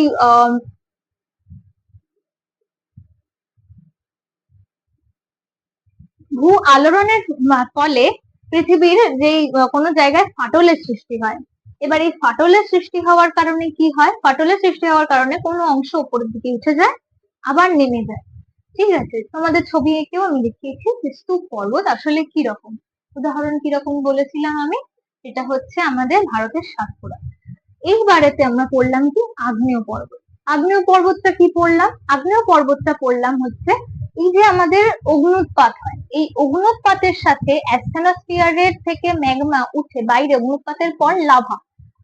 ভূ আলোড়নের ফলে পৃথিবীর যেই কোনো জায়গায় ফাটলের সৃষ্টি হয়। এবার এই ফাটলের সৃষ্টি হওয়ার কারণে কি হয়? ফাটলের সৃষ্টি হওয়ার কারণে কোনো অংশ উপরের দিকে উঠে যায় আবার নেমে যায়। ঠিক আছে, তোমাদের ছবি এঁকেও আমি দেখিয়েছি যে স্তূপ পর্বত আসলে কি রকম। উদাহরণ কিরকম বলেছিলাম আমি? এটা হচ্ছে আমাদের ভারতের সাতপুরা। এইবারেতে আমরা পড়লাম কি? আগ্নেয় পর্বত। আগ্নেয় পর্বতটা কি পড়লাম? আগ্নেয় পর্বতটা পড়লাম হচ্ছে এই যে আমাদের অগ্নুৎপাত হয়, এই অগ্নুৎপাতের সাথে অ্যাস্টেনোস্ফিয়ারের থেকে ম্যাগমা উঠে বাইরে অগ্নুৎপাতের পর লাভা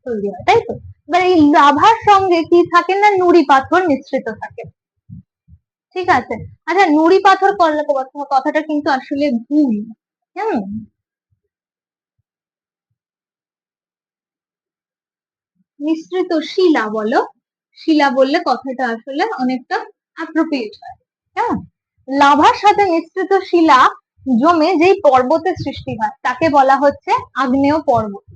তৈরি হয়, তাই তো? এবার এই লাভার সঙ্গে কি থাকে না? নুড়ি পাথর মিশ্রিত থাকে। ঠিক আছে, আচ্ছা নুড়ি পাথর কথাটা কিন্তু আসলে ভুল। হুম, মিশ্রিত শিলা বলো। শিলা বললে কথাটা আসলে অনেকটা অ্যাপ্রোপ্রিয়েট হয়। হ্যাঁ, লাভার সাথে মিশ্রিত শিলা জমে যেই পর্বতের সৃষ্টি হয় তাকে বলা হচ্ছে আগ্নেয় পর্বত।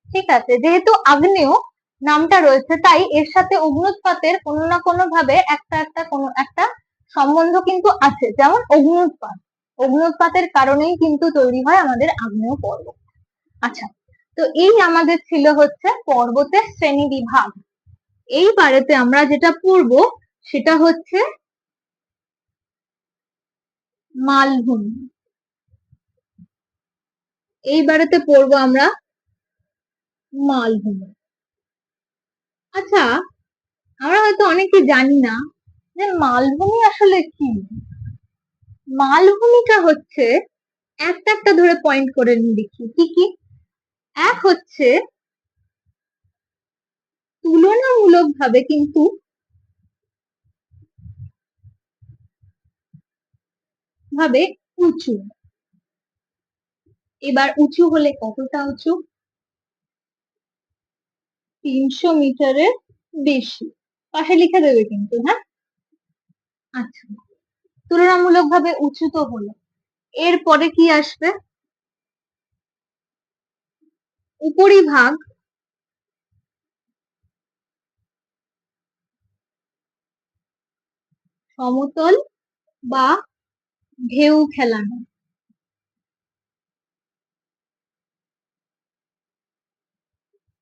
ঠিক আছে, যেহেতু আগ্নেয় নামটা রয়েছে তাই এর সাথে অগ্নুৎপাতের কোনো না কোনো ভাবে কোনো একটা সম্বন্ধ কিন্তু আছে। যেমন অগ্নুৎপাত, অগ্নুৎপাতের কারণেই কিন্তু তৈরি হয় আমাদের আগ্নেয় পর্বত। আচ্ছা, তো এই আমাদের ছিল হচ্ছে পর্বতের শ্রেণী বিভাগ। এইবারেতে আমরা যেটা পড়বো সেটা হচ্ছে মালভূমি। এইবারেতে পড়বো আমরা মালভূমি। আচ্ছা, আমরা হয়তো অনেকে জানি না যে মালভূমি আসলে কি। মালভূমিটা হচ্ছে একটা একটা ধরে পয়েন্ট করে লিখি কি কি। এক হচ্ছে তুলনামূলকভাবে কিন্তু ভাবে উঁচু। এবার উঁচু হলে কতটা উঁচু? 300 মিটারের বেশি। পাশে লিখে দেবে কিন্তু, হ্যাঁ? আচ্ছা, তুলনামূলকভাবে উঁচু তো হলো, এরপরে কি আসবে? উপরিভাগ সমতল বা ঢেউ খেলানো।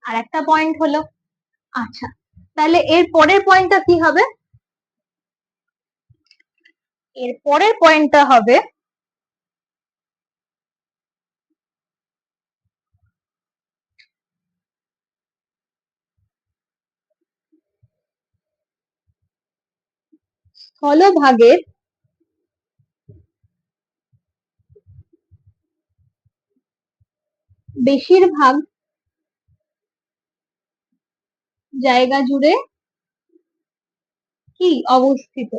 আর একটা পয়েন্ট হলো। আচ্ছা, তাহলে এর পরের পয়েন্টটা কি হবে? এর পরের পয়েন্টটা হবে স্থলভাগের বেশিরভাগ জায়গা জুড়ে কি অবস্থিত?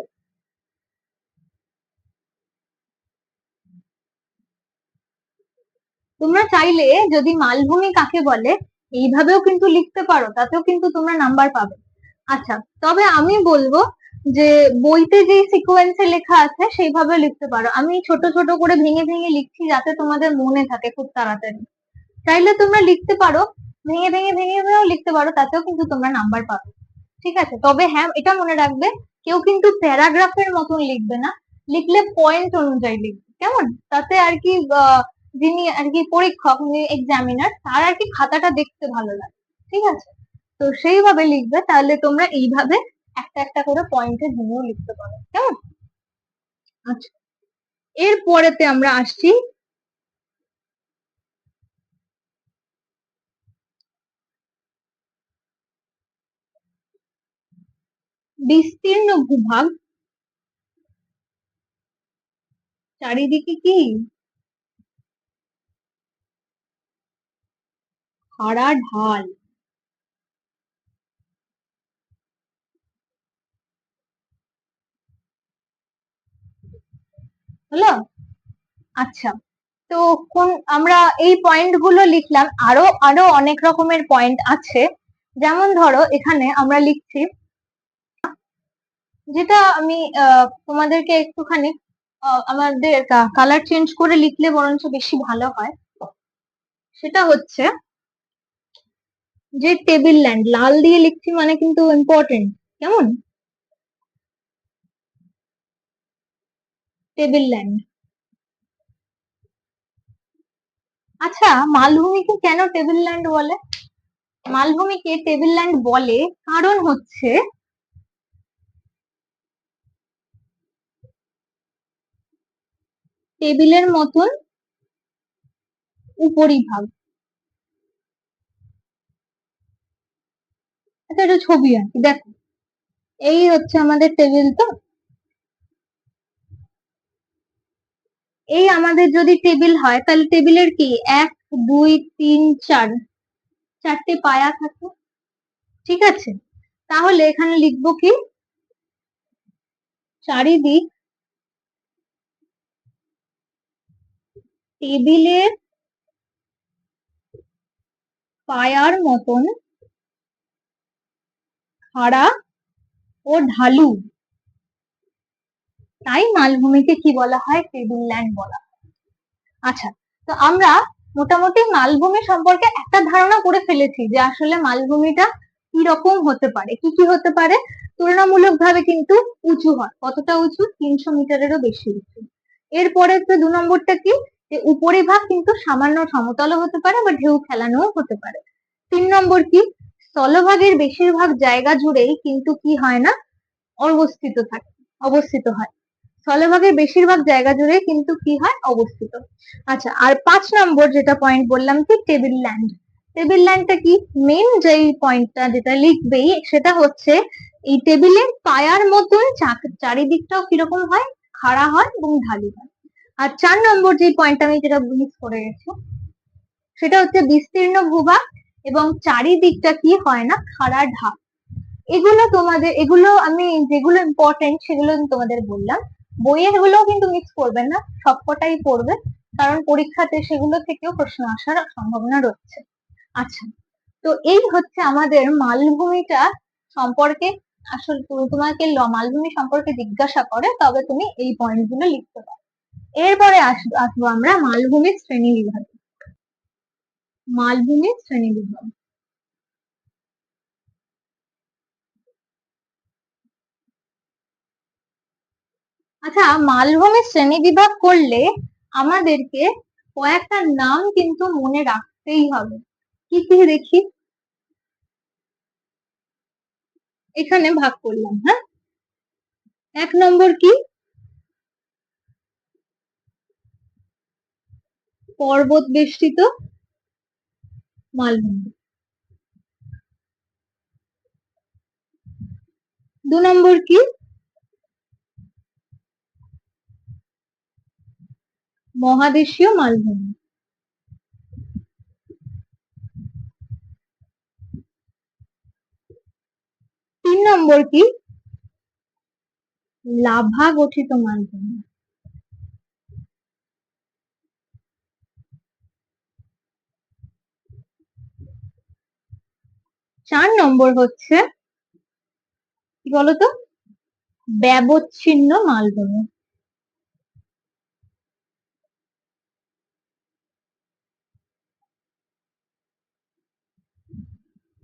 তোমরা চাইলে যদি মালভূমি কাকে বলে এইভাবেও কিন্তু লিখতে পারো, তাতেও কিন্তু তোমরা নাম্বার পাবে। আচ্ছা, তবে আমি বলবো যে বইতে যে সিকোয়েন্সে লেখা আছে সেইভাবে লিখতে পারো। আমি ছোট ছোট করে ভেঙে ভেঙে লিখছি যাতে তোমাদের মনে থাকে খুব তাড়াতাড়ি। চাইলে তোমরা লিখতে পারো, ভেঙে ভেঙে ভেঙে ভেঙেও লিখতে পারো, তাতেও কিন্তু তোমরা নাম্বার পাবে। ঠিক আছে, তবে হ্যাঁ এটা মনে রাখবে, কেউ কিন্তু প্যারাগ্রাফের মতন লিখবে না, লিখলে পয়েন্ট অনুযায়ী লিখবে, কেমন? তাতে আর কি যিনি আর কি পরীক্ষক, এক্সামিনার, তার আর কি খাতাটা দেখতে ভালো লাগে। ঠিক আছে, তো সেইভাবে লিখবে, তাহলে তোমরা এইভাবে একটা একটা করে পয়েন্টে ভেঙেও লিখতে পারো, কেমন? আচ্ছা, এর পরেতে আমরা আসছি বিস্তীর্ণ ভূভাগ চারিদিকে কি খাড়া ঢাল। হলো? আচ্ছা, তো কোন আমরা এই পয়েন্ট গুলো লিখলাম, আরো আরো অনেক রকমের পয়েন্ট আছে। যেমন ধরো এখানে আমরা লিখছি, যেটা আমি তোমাদেরকে একটুখানি আমাদের কালার চেঞ্জ করে লিখলে বরঞ্চ বেশি ভালো হয়। সেটা হচ্ছে যে টেবিল ল্যান্ড, লাল দিয়ে লিখছি মানে কিন্তু ইম্পর্টেন্ট, কেমন? Table land. আচ্ছা, মালভূমিকে কেন টেবিল ল্যান্ড বলে? মালভূমিকে টেবিল ল্যান্ড বলে কারণ হচ্ছে টেবিলের মতন উপরিভাগ। আচ্ছা, একটা ছবি আঁকি, দেখো এই হচ্ছে আমাদের টেবিল, তো এই আমাদের যদি টেবিল হয় তাহলে টেবিলের কি 1 2 3 4 চারটে পায়া থাকে। ঠিক আছে, তাহলে এখানে লিখবো কি, চারিদিক টেবিলের পায়ার মতন খাড়া ও ঢালু, তাই মালভূমিকে কি বলা হয়? টেবিল ল্যান্ড বলা হয়। আচ্ছা, তো আমরা মোটামুটি মালভূমি সম্পর্কে একটা ধারণা করে ফেলেছি যে আসলে মালভূমিটা কি রকম হতে পারে, কি কি হতে পারে। তুলনামূলকভাবে কিন্তু উঁচু হয়, কতটা উঁচু? 300 মিটারেরও বেশি উঁচু। এরপরে তো 2 নম্বরটা কি, যে উপরিভাগ কিন্তু সামান্য সমতলও হতে পারে বা ঢেউ খেলানোও হতে পারে। 3 নম্বর কি, স্থলভাগের বেশিরভাগ জায়গা জুড়েই কিন্তু কি হয় না, অবস্থিত হয়। স্থলভাগের বেশিরভাগ জায়গা জুড়ে কিন্তু কি হয়, অবস্থিত। আচ্ছা, আর 5 নম্বর যেটা পয়েন্ট বললাম কি, টেবিল ল্যান্ড। টেবিল ল্যান্ডটা কি, মেন যেই পয়েন্টটা যেটা লিখবেই সেটা হচ্ছে এই টেবিলের পায়ার মতন চারিদিকটাও কিরকম হয়, খাড়া হয় এবং ঢালু হয়। আর 4 নম্বর যে পয়েন্ট আমি যেটা মিস করে গেছি, সেটা হচ্ছে বিস্তীর্ণ ভূভাগ এবং চারিদিকটা কি হয় না, খাড়া ঢাল। এগুলো আমি যেগুলো ইম্পর্টেন্ট সেগুলো আমি তোমাদের বললাম। বইয়ের গুলো কিন্তু মিক্স করবেন না, সবকটাই পড়বে, কারণ পরীক্ষাতে সেগুলো থেকেও প্রশ্ন আসার সম্ভাবনা রয়েছে। আচ্ছা, তো এই হচ্ছে আমাদের মালভূমিটা সম্পর্কে, আসলে তোমাকে মালভূমি সম্পর্কে জিজ্ঞাসা করে তবে তুমি এই পয়েন্টগুলো লিখতে পারো। এরপরে আসবো আমরা মালভূমির শ্রেণী বিভাগে। মালভূমির শ্রেণী বিভাগ, আচ্ছা, মালভূমির শ্রেণী বিভাগ করলে আমাদেরকে কয়েকটা নাম কিন্তু মনে রাখতেই হবে। কি কি দেখি, এখানে ভাগ করলাম। হ্যাঁ, 1 নম্বর কি, পর্বত বেষ্টিত মালভূমি। 2 নম্বর কি, মহাদেশীয় মালভূমি। 3 নম্বর কি, লাভা গঠিত মালভূমি। 4 নম্বর হচ্ছে কি বলতো, ব্যবচ্ছিন্ন মালভূমি।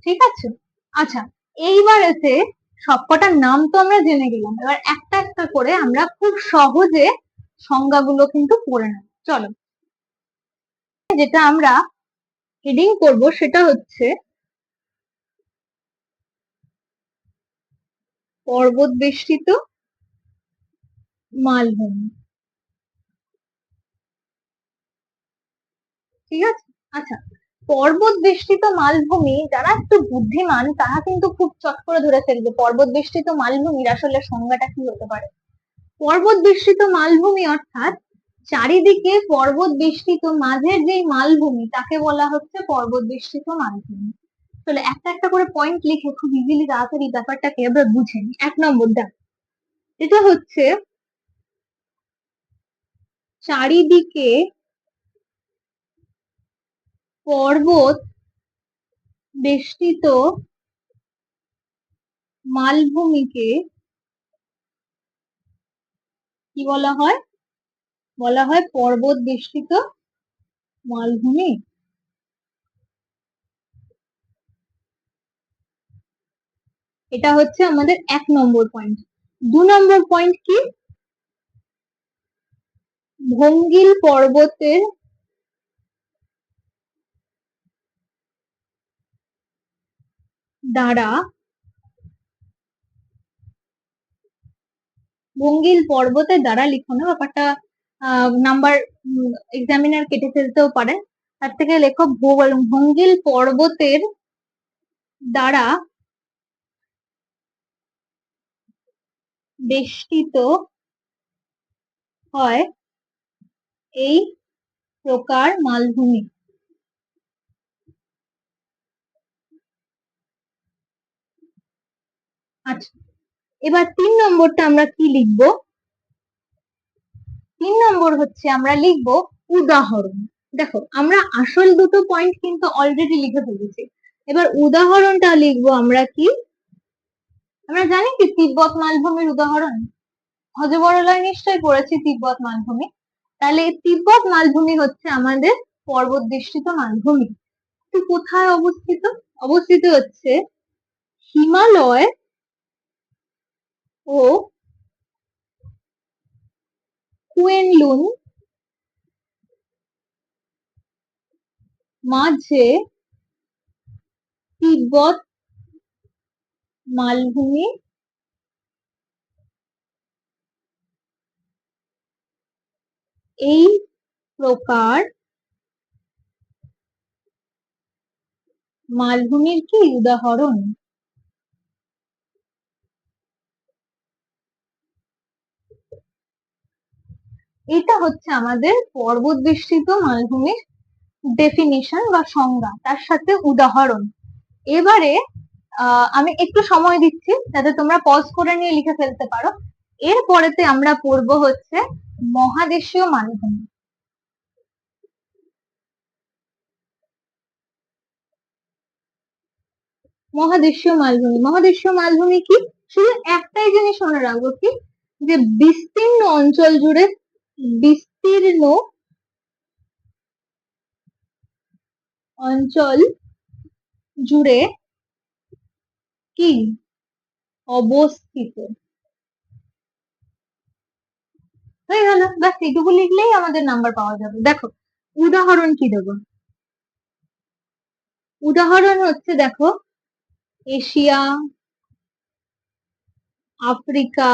ঠিক আছে, আচ্ছা, এইবার এসে সবকটার নাম তো আমরা জেনে গেলাম, এবার একটা একটা করে আমরা খুব সহজে সংজ্ঞাগুলো কিন্তু পড়ে নেব। চলো, যেটা আমরা হেডিং করব সেটা হচ্ছে পর্বত বেষ্টিত মালভূমি। ঠিক আছে, আচ্ছা, পর্বত বেষ্টিত মালভূমি, যারা একটু বুদ্ধিমান তারা কিন্তু খুব চট করে ধরে ফেলবে পর্বত বেষ্টিত মালভূমির আসলে সংজ্ঞাটা কি হতে পারে। পর্বত বেষ্টিত মালভূমি অর্থাৎ চারিদিকে পর্বত বেষ্টিত মাঝের যেই মালভূমি তাকে বলা হচ্ছে পর্বত বেষ্টিত মালভূমি। তাহলে একটা একটা করে পয়েন্ট লিখে খুব ইজিলি তাড়াতাড়ি ব্যাপারটাকে এবার বুঝে নি। 1 নম্বর দেখ, এটা হচ্ছে চারিদিকে পর্বত বেষ্টিত মালভূমিকে কি বলা হয়, বলা হয় পর্বত বেষ্টিত মালভূমি। এটা হচ্ছে আমাদের 1 নম্বর পয়েন্ট। 2 নম্বর পয়েন্ট কি, ভঙ্গিল পর্বতের দ্বারা, ভঙ্গিল পর্বতের দ্বারা লিখো না, ব্যাপারটা নাম্বার এক্সামিনার কেটে ফেলতেও পারে, তার থেকে লেখো ভঙ্গিল পর্বতের দ্বারা বেষ্টিত হয় এই প্রকার মালভূমি। আচ্ছা, এবার 3 নম্বরটা আমরা কি লিখবো, 3 নম্বর হচ্ছে আমরা লিখবো উদাহরণ। দেখো, আমরা আসল দুটো পয়েন্ট কিন্তু অলরেডি লিখে ফেলেছি, এবার উদাহরণটা লিখবো আমরা কি, আমরা জানি কি তিব্বত মালভূমির উদাহরণ, হজবরলায় নিশ্চয়ই পড়েছি তিব্বত মালভূমি। তাহলে তিব্বত মালভূমি হচ্ছে আমাদের পর্বত বেষ্টিত মালভূমি। তো কোথায় অবস্থিত, অবস্থিত হচ্ছে হিমালয় ও কুয়েনলুন মাঝে তিব্বত মালভূমি এই প্রকার মালভূমির কি উদাহরণ। এটা হচ্ছে আমাদের পর্বত বেষ্টিত মালভূমির ডেফিনিশন বা সংজ্ঞা, তার সাথে উদাহরণ। এবারে আমি একটু সময় দিচ্ছি যাতে তোমরা পজ করে নিয়ে লিখে ফেলতে পারো। এরপরেতে আমরা পড়বো হচ্ছে মহাদেশীয় মালভূমি। মহাদেশীয় মালভূমি, মহাদেশীয় মালভূমি কি? শুধু একটাই জিনিস মনে রাখবো কি, যে বিস্তীর্ণ অঞ্চল জুড়ে, বিস্তীর্ণ অঞ্চল জুড়ে কি অবস্থিত। হয়ে গেল, ব্যাস এইটুকু লিখলেই আমাদের নাম্বার পাওয়া যাবে। দেখো উদাহরণ কি দেবো, উদাহরণ হচ্ছে দেখো এশিয়া, আফ্রিকা,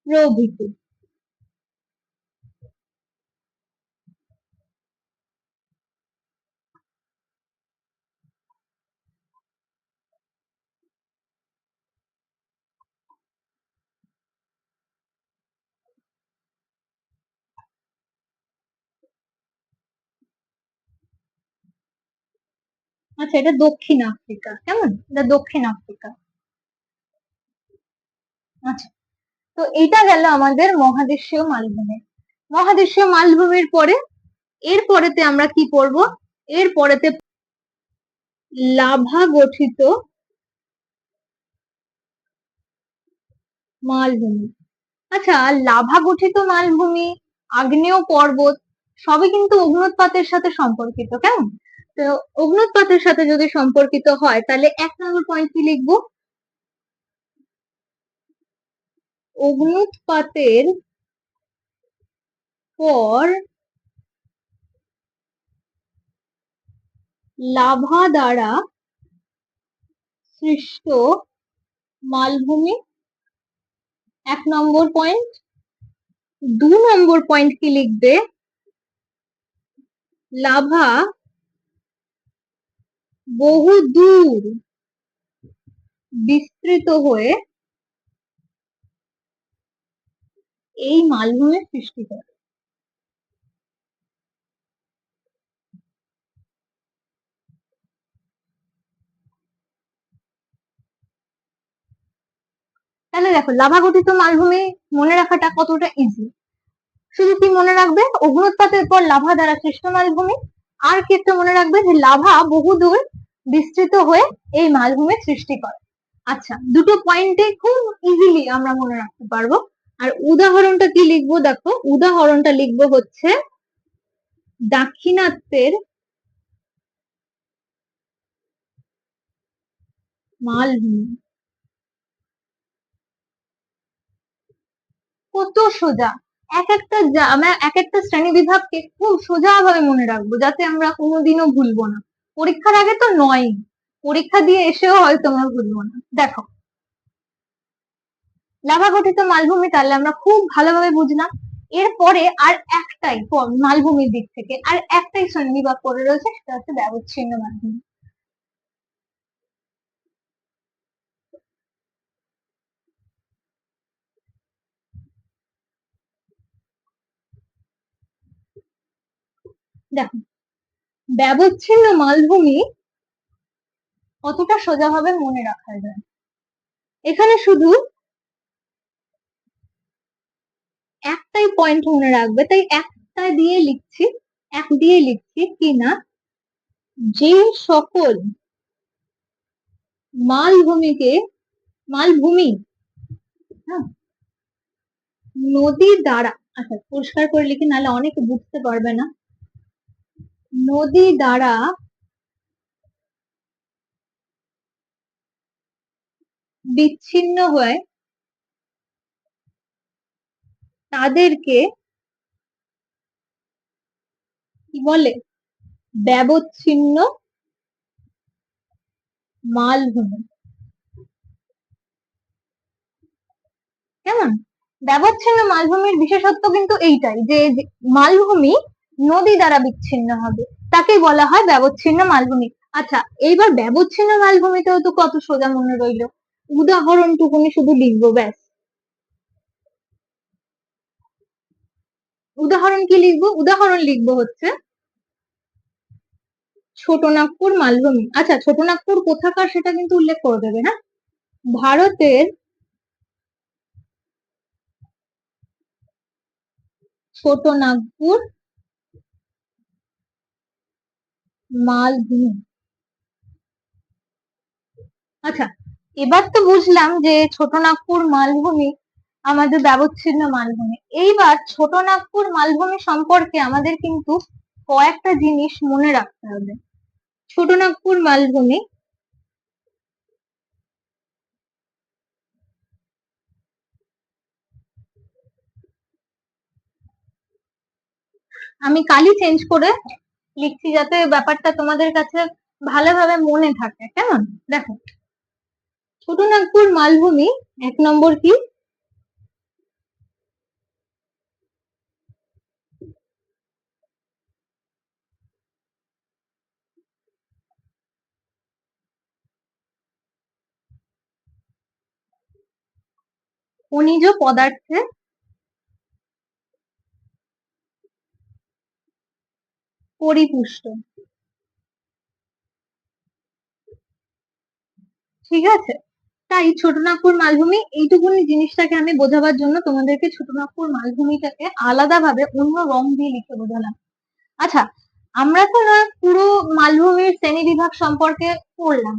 প্রভৃতি। আচ্ছা, এটা দক্ষিণ আফ্রিকা, কেমন? এটা দক্ষিণ আফ্রিকা। আচ্ছা, তো এটা গেল আমাদের মহাদেশীয় মালভূমি। মহাদেশীয় মালভূমির পরে এরপরেতে আমরা কি পড়ব, এরপরেতে লাভা গঠিত মালভূমি। আচ্ছা, লাভা গঠিত মালভূমি, আগ্নেয় পর্বত সবই কিন্তু অগ্নুৎপাতের সাথে সম্পর্কিত, কেমন? তো অগ্নুৎপাতের সাথে যদি সম্পর্কিত হয় তাহলে 1 নম্বর পয়েন্ট কি লিখবো, অগ্নুৎপাতের পর লাভা দ্বারা সৃষ্ট মালভূমি 1 নম্বর পয়েন্ট। 2 নম্বর পয়েন্ট কি লিখবে, লাভা বহু দূর বিস্তৃত হয়ে এই মালভূমির সৃষ্টি করে। তাহলে দেখো লাভা গঠিত মালভূমি মনে রাখাটা কতটা ইজি। শুধু কি মনে রাখবে, অগ্নুৎপাতের পর লাভা দ্বারা সৃষ্ট মালভূমি, আর কি একটা মনে রাখবে, যে লাভা বহুদূর বিস্তৃত হয়ে এই মালভূমির সৃষ্টি করে। আচ্ছা, দুটো পয়েন্টে খুব ইজিলি আমরা মনে রাখতে পারবো। আর উদাহরণটা কি লিখবো, দেখো উদাহরণটা লিখবো হচ্ছে দাক্ষিণাত্যের মালভূমি। কত সোজা, আমরা এক একটা শ্রেণী বিভাগকে খুব সোজা ভাবে মনে রাখবো, যাতে আমরা কোনোদিনও ভুলবো না। পরীক্ষার আগে তো নয়, পরীক্ষা দিয়ে এসেও হয়তো আমরা ভুলবো না। দেখো লাভা গঠিত মালভূমি তাহলে আমরা খুব ভালোভাবে বুঝলাম। এরপরে আর একটাই মালভূমির দিক থেকে আর একটাই শ্রেণীবিভাগ পড়ে রয়েছে, সেটা হচ্ছে ব্যবচ্ছিন্ন মালভূমি। দেখো ব্যবচ্ছিন্ন মালভূমি কতটা সোজাভাবে মনে রাখা যায়, এখানে শুধু একটাই পয়েন্ট মনে রাখবে, তাই একটা দিয়ে লিখছি, এক দিয়ে লিখছি কি না, যে সকল মালভূমিকে, মালভূমি, হ্যাঁ, নদী দ্বারা, আচ্ছা পরিষ্কার করে লিখি নাহলে অনেকে বুঝতে পারবে না, নদী দ্বারা বিচ্ছিন্ন হয়ে তাদেরকে কি বলে, ব্যবচ্ছিন্ন মালভূমি। কেমন? ব্যবচ্ছিন্ন মালভূমির বিশেষত্ব কিন্তু এইটাই যে মালভূমি নদী দ্বারা বিচ্ছিন্ন হবে, তাকেই বলা হয় ব্যবচ্ছিন্ন মালভূমি। আচ্ছা, এইবার ব্যবচ্ছিন্ন মালভূমিতেও তো কত সোজা মনে রইলো, উদাহরণটুকুনি শুধু লিখবো ব্যাস। উদাহরণ কি লিখবো, উদাহরণ লিখবো হচ্ছে ছোটনাগপুর মালভূমি। আচ্ছা, ছোটনাগপুর কোথাকার সেটা কিন্তু উল্লেখ করে দেবে। হ্যাঁ, ভারতের ছোটনাগপুর মালভূমি। আচ্ছা, এবার তো বুঝলাম যে ছোটনাগপুর মালভূমি আমাদের ব্যবচ্ছিন্ন মালভূমি। এইবার ছোটনাগপুর মালভূমি সম্পর্কে আমাদের কিন্তু কয়েকটা জিনিস মনে রাখতে হবে। ছোটনাগপুর মালভূমি আমি কালি চেঞ্জ করে লিখছি যাতে ব্যাপারটা তোমাদের কাছে ভালোভাবে মনে থাকে। কেমন? দেখো, ছোটনাগপুর মালভূমি 1 নম্বর কি? খনিজ পদার্থে পরিপুষ্ট। ঠিক আছে, তাই ছোটনাগপুর মালভূমি এইটুকুনি জিনিসটাকে আমি বোঝাবার জন্য তোমাদেরকে ছোটনাগপুর মালভূমিটাকে আলাদাভাবে অন্য রং দিয়ে লিখে বোঝালাম। আচ্ছা, আমরা তো না পুরো মালভূমির শ্রেণী বিভাগ সম্পর্কে পড়লাম।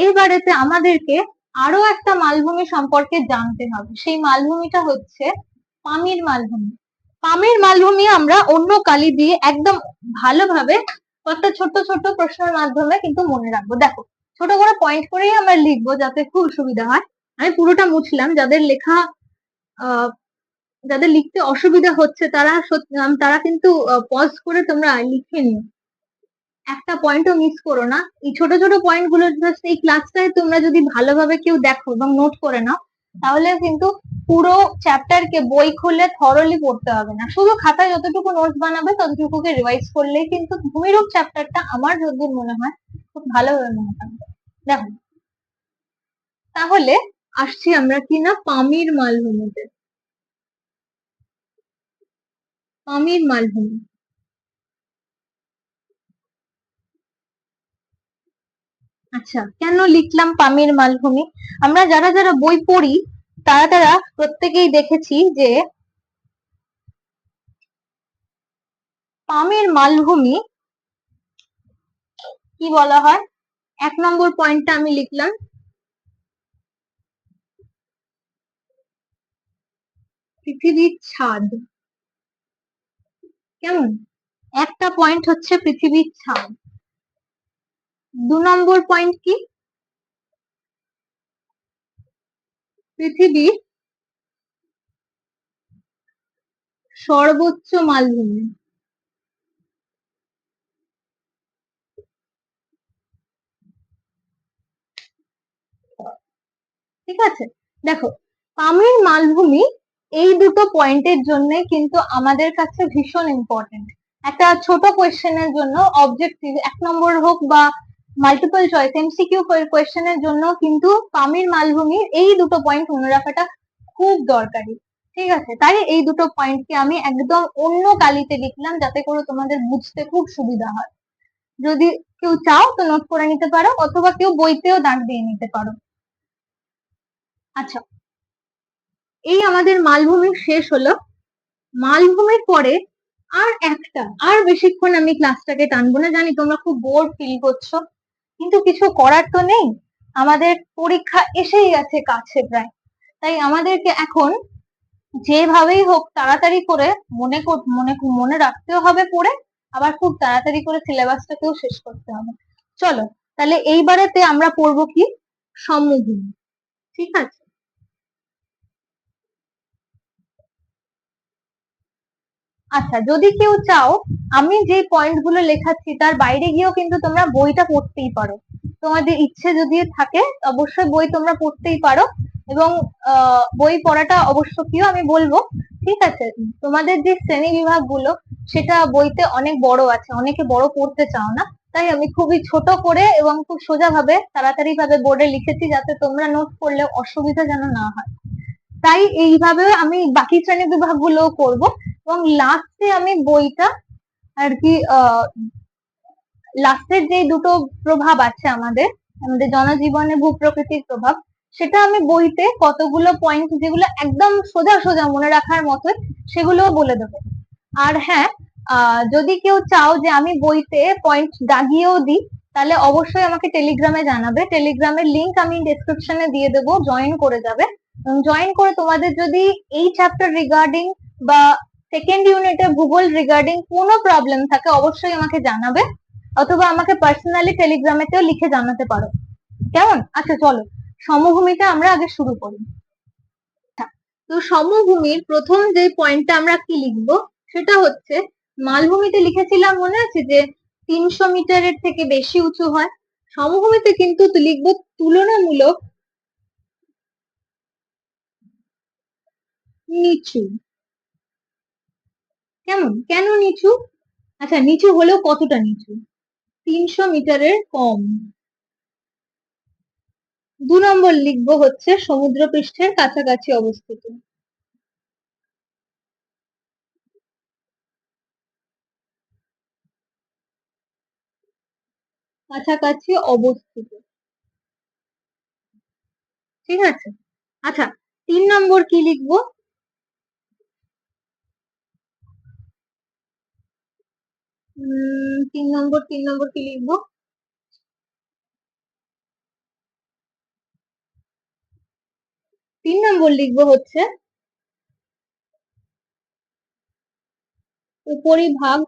এবারেতে আমাদেরকে আরো একটা মালভূমি সম্পর্কে জানতে হবে। সেই মালভূমিটা হচ্ছে পামির মালভূমি। পামির মালভূমি আমরা অন্য কালি দিয়ে একদম ভালোভাবে কয়েকটা ছোট্ট ছোট্ট প্রশ্নের মাধ্যমে কিন্তু মনে রাখবো। দেখো, ছোট করে পয়েন্ট করেই আমরা লিখবো যাতে খুব সুবিধা হয়। আমি পুরোটা মুছলাম, যাদের লেখা যাদের লিখতে অসুবিধা হচ্ছে তারা কিন্তু পজ করে তোমরা লিখে নিও, একটা পয়েন্টও মিস করো না। এই ছোট ছোট পয়েন্ট গুলো জাস্ট এই ক্লাসটায় তোমরা যদি ভালোভাবে কেউ দেখো এবং নোট করে নাও, তাহলে কিন্তু পুরো চ্যাপ্টারকে বই খুলে থরলি পড়তে হবে না, শুধু খাতায় যতটুকু নোটস বানাবে ততটুকুকে রিভাইজ করলেই কিন্তু ভূমিরূপ চ্যাপ্টারটা আমার যতদূর মনে হয় খুব ভালোভাবে মনে থাকবে। দেখো, তাহলে আসছি আমরা কি না পামির মালভূমিতে। পামির মালভূমি, আচ্ছা কেন লিখলাম পামির মালভূমি? আমরা যারা যারা বই পড়ি তারা তারা প্রত্যেকেই দেখেছি যে পামির মালভূমি কি বলা হয়। 1 নম্বর পয়েন্টটা আমি লিখলাম পৃথিবীর ছাদ। কেমন? একটা পয়েন্ট হচ্ছে পৃথিবীর ছাদ। 2 নম্বর পয়েন্ট কি? পৃথিবীর সর্বোচ্চ মালভূমি। ঠিক আছে, দেখো, পামির মালভূমি এই দুটো পয়েন্টের জন্য কিন্তু আমাদের কাছে ভীষণ ইম্পর্টেন্ট। একটা ছোট কোয়েশ্চেনের জন্য অবজেক্টিভ 1 নম্বর হোক বা মাল্টিপল চয়েস এমসিকিউ কোয়েশ্চেনের জন্য কিন্তু পামির মালভূমির এই দুটো পয়েন্ট মনে রাখাটা খুব দরকারি। ঠিক আছে, তাই এই দুটো পয়েন্টকে আমি একদম অন্য কালিতে লিখলাম যাতে করে তোমাদের বুঝতে খুব সুবিধা হয়। যদি কেউ চাও তো নোট করে নিতে পারো, অথবা কেউ বইতেও দাগ দিয়ে নিতে পারো। আচ্ছা, এই আমাদের মালভূমি শেষ হলো। মালভূমির পরে আর বেশিক্ষণ আমি ক্লাসটাকে টানবো না, জানি তোমরা খুব বোর ফিল করছো, কিন্তু কিছু করার তো নেই, আমাদের পরীক্ষা এসেই গেছে কাছে প্রায়। তাই আমাদেরকে এখন যেভাবেই হোক তাড়াতাড়ি করে মনে মনে মনে রাখতেও হবে পড়ে, আবার খুব তাড়াতাড়ি করে সিলেবাসটাকেও শেষ করতে হবে। চলো, তাহলে এইবারেতে আমরা পড়বো কি? সমভূমি। ঠিক আছে, আচ্ছা যদি কেউ চাও আমি যে পয়েন্ট গুলো লেখাচ্ছি তার বাইরে গিয়েও কিন্তু তোমরা বইটা পড়তেই পারো। তোমাদের ইচ্ছে যদি থাকে অবশ্যই বই তোমরা পড়তেই পারো, এবং বই পড়াটা অবশ্যকীয় আমি বলবো। ঠিক আছে, তোমাদের যে শ্রেণী বিভাগ গুলো সেটা বইতে অনেক বড় আছে, অনেকে বড় পড়তে চাও না, তাই আমি খুবই ছোট করে এবং খুব সোজা ভাবে তাড়াতাড়ি ভাবে বোর্ডে লিখেছি যাতে তোমরা নোট করলে অসুবিধা যেন না হয়। তাই এইভাবে আমি বাকি শ্রেণী বিভাগ গুলোও করবো, এবং লাস্টে আমি বইটা আর কি লাস্টের যে দুটো প্রভাব আছে আমাদের আমাদের জনজীবনে ভূপ্রকৃতির প্রভাব, সেটা আমি বইতে কতগুলো পয়েন্ট যেগুলো একদম সোজা সোজা মনে রাখার মতো সেগুলোও বলে দেবো। আর হ্যাঁ, যদি কেউ চাও যে আমি বইতে পয়েন্ট দাগিয়েও দিই, তাহলে অবশ্যই আমাকে টেলিগ্রামে জানাবে। টেলিগ্রামের লিংক আমি ডেসক্রিপশনে দিয়ে দেবো, জয়েন করে যাবে। জয়েন করে তোমাদের যদি এই চ্যাপ্টার রিগার্ডিং বা সেকেন্ড ইউনিটে ভূগোল রিগার্ডিং কোনো প্রবলেম থাকে অবশ্যই আমাকে জানাবে, অথবা আমাকে পার্সোনালি টেলিগ্রামেতেও লিখে জানাতে পারো। কেমন? আচ্ছা চলো সমভূমিটা আমরা আগে শুরু করি। তো সমভূমির প্রথম যে পয়েন্টটা আমরা কি লিখবো সেটা হচ্ছে, মালভূমিতে লিখেছিলাম মনে আছে যে 300 মিটারের থেকে বেশি উঁচু হয়, সমভূমিতে কিন্তু লিখবো তুলনামূলক নিচু। কেমন? কেন নিচু? আচ্ছা নিচু হলেও কতটা নিচু? 300 মিটারের কম। 2 নম্বর লিখবো হচ্ছে সমুদ্রপৃষ্ঠের কাছাকাছি অবস্থিত। কাছাকাছি অবস্থিত, ঠিক আছে। আচ্ছা 3 নম্বর কি লিখবো? 3 নম্বর কি লিখবো? 3 নম্বর লিখবো হচ্ছে উপরিভাগ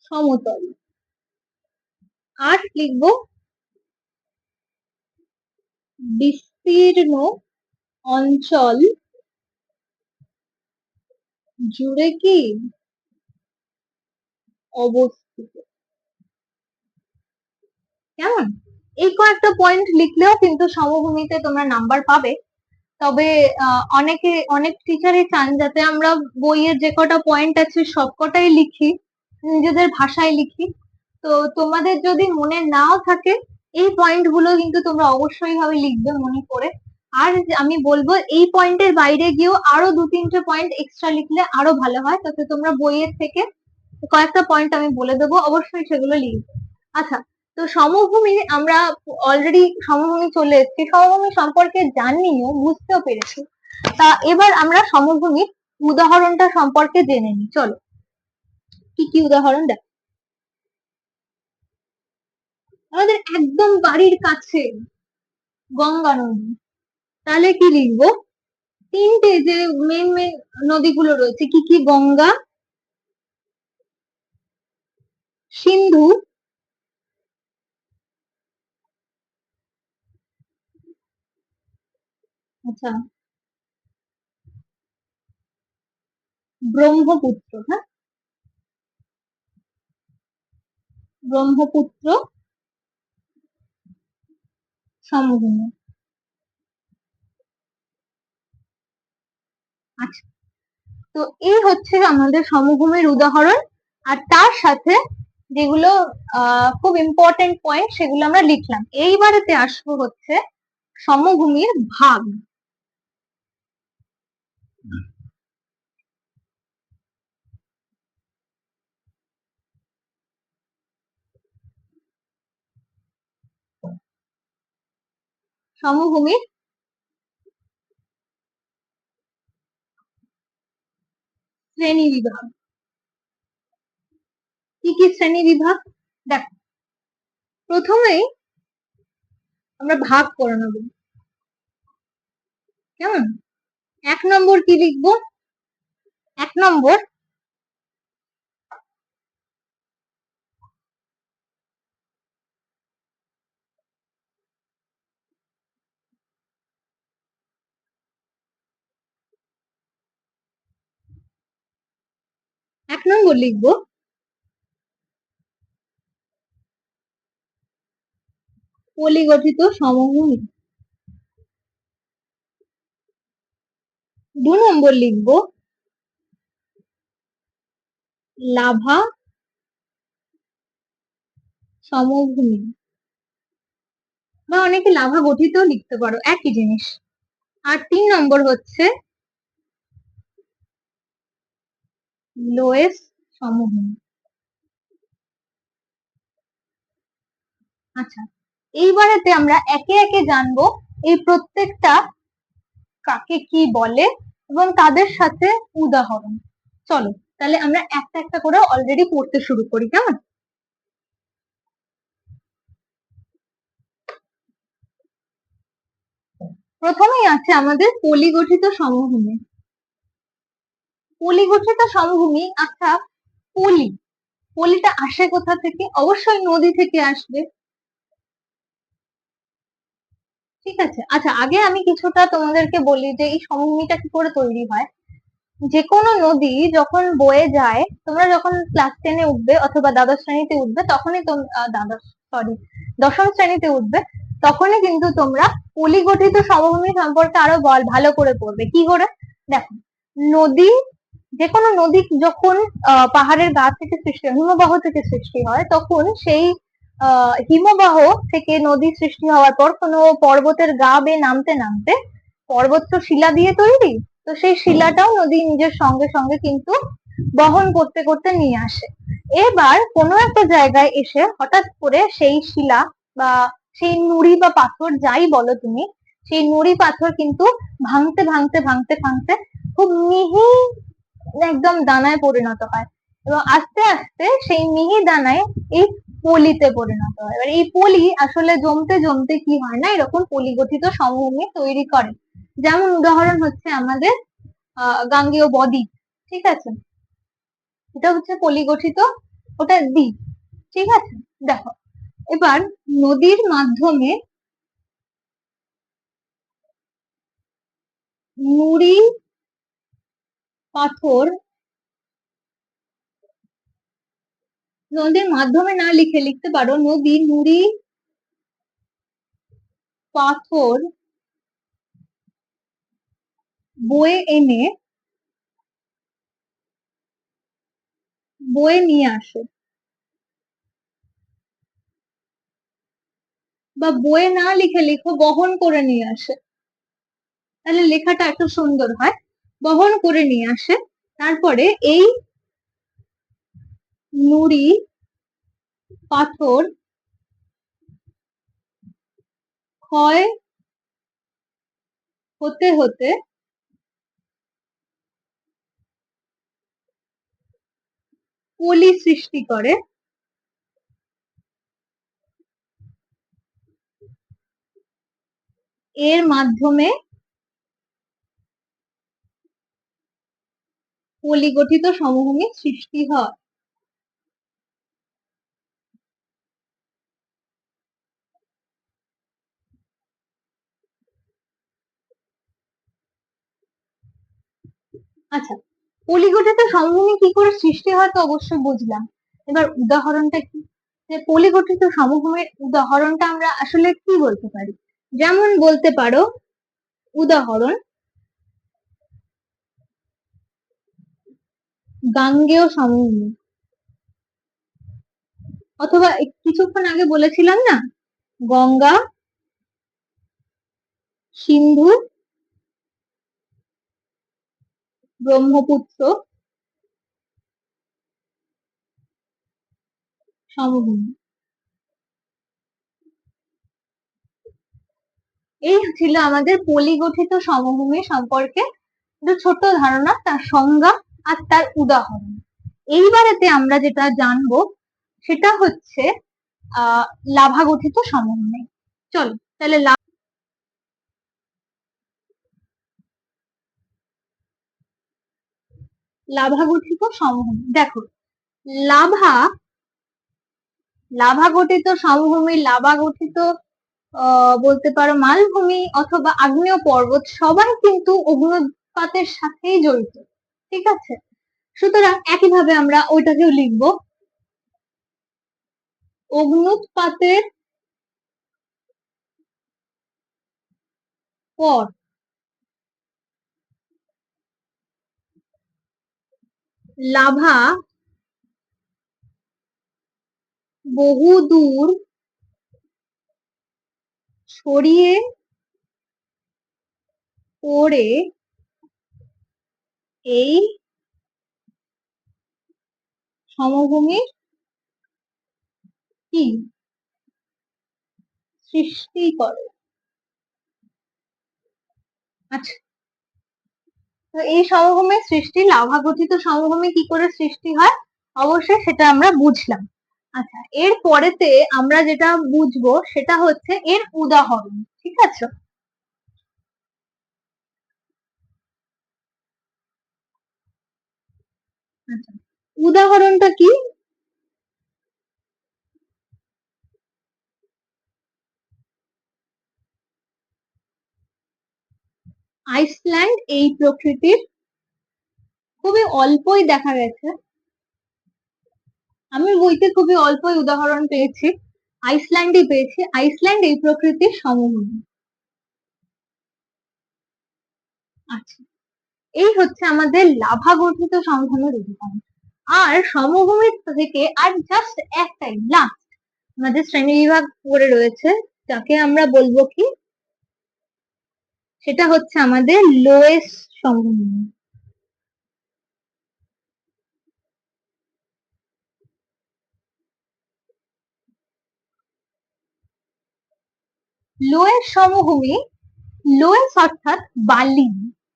সমতল। 8 লিখবো বিস্তীর্ণ অঞ্চল জুড়ে কি অবস্থিত। কেমন? এই কয়েকটা পয়েন্ট লিখলেও কিন্তু সমভূমিতে তোমরা নাম্বার পাবে। তবে অনেক টিচারই চান যাতে আমরা বইয়ের যে কটা পয়েন্ট আছে সবকটাই লিখি, নিজেদের ভাষায় লিখি। তো তোমাদের যদি মনে নাও থাকে এই পয়েন্ট গুলো কিন্তু তোমরা অবশ্যই ভাবে লিখবে মনে করে। আর আমি বলবো এই পয়েন্টের বাইরে গিয়েও আরো 2-3টে পয়েন্ট এক্সট্রা লিখলে আরো ভালো হয়, তাতে তোমরা বইয়ের থেকে কয়েকটা পয়েন্ট আমি বলে দেবো, অবশ্যই সেগুলো লিখবে। আচ্ছা, তো সমভূমি আমরা অলরেডি সমভূমি চলে এসেছি, সমভূমি সম্পর্কে জানিও, বুঝতেও পেরেছি। তা এবার আমরা সমভূমির উদাহরণটা সম্পর্কে জেনে নিই, চলো। কি কি উদাহরণ? দেখ, আমাদের একদম বাড়ির কাছে গঙ্গা নদী, তাহলে কি লিখবো? তিনটে যে মেন মেন নদীগুলো রয়েছে কি কি? গঙ্গা, সিন্ধু, আচ্ছা ব্রহ্মপুত্র। হ্যাঁ, ব্রহ্মপুত্র সমভূমি। আচ্ছা, তো এই হচ্ছে আমাদের সমভূমির উদাহরণ। আর তার সাথে যেগুলো খুব ইম্পর্টেন্ট পয়েন্ট সেগুলো আমরা লিখলাম। এইবারেতে আসবো হচ্ছে সমভূমির ভাগ। সমভূমির শ্রেণী বিভাগ। কি কি শ্রেণী বিভাগ? দেখ, প্রথমেই আমরা ভাগ করে নেব। কেমন? 1 নম্বর কি লিখবো? 1 নম্বর লিখবো পলিগঠিত সমভূমি। 2 নম্বর লিখবো লাভা সমভূমি, বা অনেকে লাভা গঠিত লিখতে পারো, একই জিনিস। আর 3 নম্বর হচ্ছে লোয়েস সমভূমি। আচ্ছা, এইবারেতে আমরা একে একে জানবো এই প্রত্যেকটা কাকে কি বলে এবং তাদের সাথে উদাহরণ। চলো তাহলে আমরা একটা একটা করে অলরেডি পড়তে শুরু করি, কেমন? প্রথমেই আছে আমাদের পলিগঠিত সমভূমি। পলিগঠিত সমভূমি, আচ্ছা, পলি পলিটা আসে কোথা থেকে? অবশ্যই নদী থেকে আসবে, ঠিক আছে। আচ্ছা, আগে আমি কিছুটা তোমাদেরকে বলি যে এই সমভূমিটা কি করে তৈরি হয়। যে কোনো নদী যখন বয়ে যায়, তোমরা যখন ক্লাস 10-এ উঠবে অথবা দ্বাদশ শ্রেণীতে উঠবে তখনই দ্বাদশ, সরি, দশম শ্রেণীতে উঠবে, তখনই কিন্তু তোমরা পলিগঠিত সমভূমি সম্পর্কে আরো ভালো করে পড়বে। কি করে? দেখো, নদী, যে কোনো নদী যখন পাহাড়ের গা থেকে সৃষ্টি হয়, হিমবাহ থেকে সৃষ্টি হয়, তখন সেই হিমবাহ থেকে নদী সৃষ্টি হওয়ার পর কোনো পর্বতের গা বেয়ে নামতে নামতে, পর্বত তো শিলা দিয়ে তৈরি, তো সেই শিলাটাও নদী নিজের সঙ্গে সঙ্গে কিন্তু বহন করতে করতে নিয়ে আসে। এবার কোনো একটা জায়গায় এসে হঠাৎ করে সেই শিলা বা সেই নুড়ি বা পাথর যাই বলো তুমি, সেই নুড়ি পাথর কিন্তু ভাঙতে ভাঙতে ভাঙতে ভাঙতে খুব মিহি একদম দানায় পরিণত হয়, এবং আস্তে আস্তে সেই মিহি দানায় এই পলিতে পরিণত হয়। এবার এই পলি আসলে জমতে জমতে কি হয় না, এরকম পলিগঠিত সমভূমি তৈরি করে। যেমন উদাহরণ হচ্ছে আমাদের গাঙ্গেয় বদ্বীপ, ঠিক আছে, এটা হচ্ছে পলিগঠিত, ওটা দ্বীপ, ঠিক আছে। দেখো, এবার নদীর মাধ্যমে নুড়ি পাথর, নদীর মাধ্যমে না লিখে লিখতে পারো নদী নুড়ি পাথর বয়ে এনে, বয়ে নিয়ে আসে, বা বয়ে না লিখে লিখো বহন করে নিয়ে আসে, তাহলে লেখাটা একটু সুন্দর হয়। বহন করে নিয়ে আসে, তারপরে এই নুড়ি পাথর ক্ষয় হতে হতে পলি সৃষ্টি করে, এর মাধ্যমে পলিগঠিত সমভূমি সৃষ্টি হয়। আচ্ছা, পলিগঠিত সমভূমি কি করে সৃষ্টি হয় তো অবশ্যই বুঝলাম, এবার উদাহরণটা কি? যে পলিগঠিত সমভূমির উদাহরণটা আমরা আসলে কি বলতে পারি? যেমন বলতে পারো, উদাহরণ গাঙ্গেয় সমভূমি, অথবা কিছুক্ষণ আগে বলেছিলাম না, গঙ্গা, সিন্ধু, ব্রহ্মপুত্র সমভূমি। এই ছিল আমাদের পলিগঠিত সমভূমি সম্পর্কে একটা ছোট্ট ধারণা, তার সংজ্ঞা আর তার উদাহরণ। এইবারেতে আমরা যেটা জানবো সেটা হচ্ছে লাভা গঠিত সমভূমি। চলো তাহলে লাভা গঠিত সমভূমি দেখো, লাভা লাভা গঠিত সমভূমি, লাভা গঠিত বলতে পারো মালভূমি অথবা আগ্নেয় পর্বত, সবাই কিন্তু অগ্নুৎপাতের সাথেই জড়িত, ঠিক আছে। সুতরাং একইভাবে আমরা ওইটাকেও লিখবো, অগ্নুৎপাতের পর লাভা বহুদূর ছড়িয়ে পড়ে এই সমভূমির কি সৃষ্টি করে। আচ্ছা, তো এই সমভূমির সৃষ্টি, লাভা গঠিত সমভূমি কি করে সৃষ্টি হয়, অবশ্যই সেটা আমরা বুঝলাম। আচ্ছা, এর পরেতে আমরা যেটা বুঝবো সেটা হচ্ছে এর উদাহরণ, ঠিক আছে? আচ্ছা, উদাহরণটা কি? আইসল্যান্ড এই প্রকৃতির খুবই অল্পই দেখা গেছে, আমি বইতে খুবই অল্পই উদাহরণ পেয়েছি, আইসল্যান্ডই পেয়েছি। আইসল্যান্ড এই প্রকৃতির সমভূমি। আচ্ছা, এই হচ্ছে আমাদের লাভা গঠিত সমভূমির উদাহরণ। আর সমভূমির থেকে আর জাস্ট একটাই লাস্ট আমাদের শ্রেণী বিভাগ পড়ে রয়েছে, যাকে আমরা বলবো কি, সেটা হচ্ছে আমাদের লোয়েস্ট সমভূমি। লোয়েস্ট সমভূমি, লোয়েস অর্থাৎ বালি,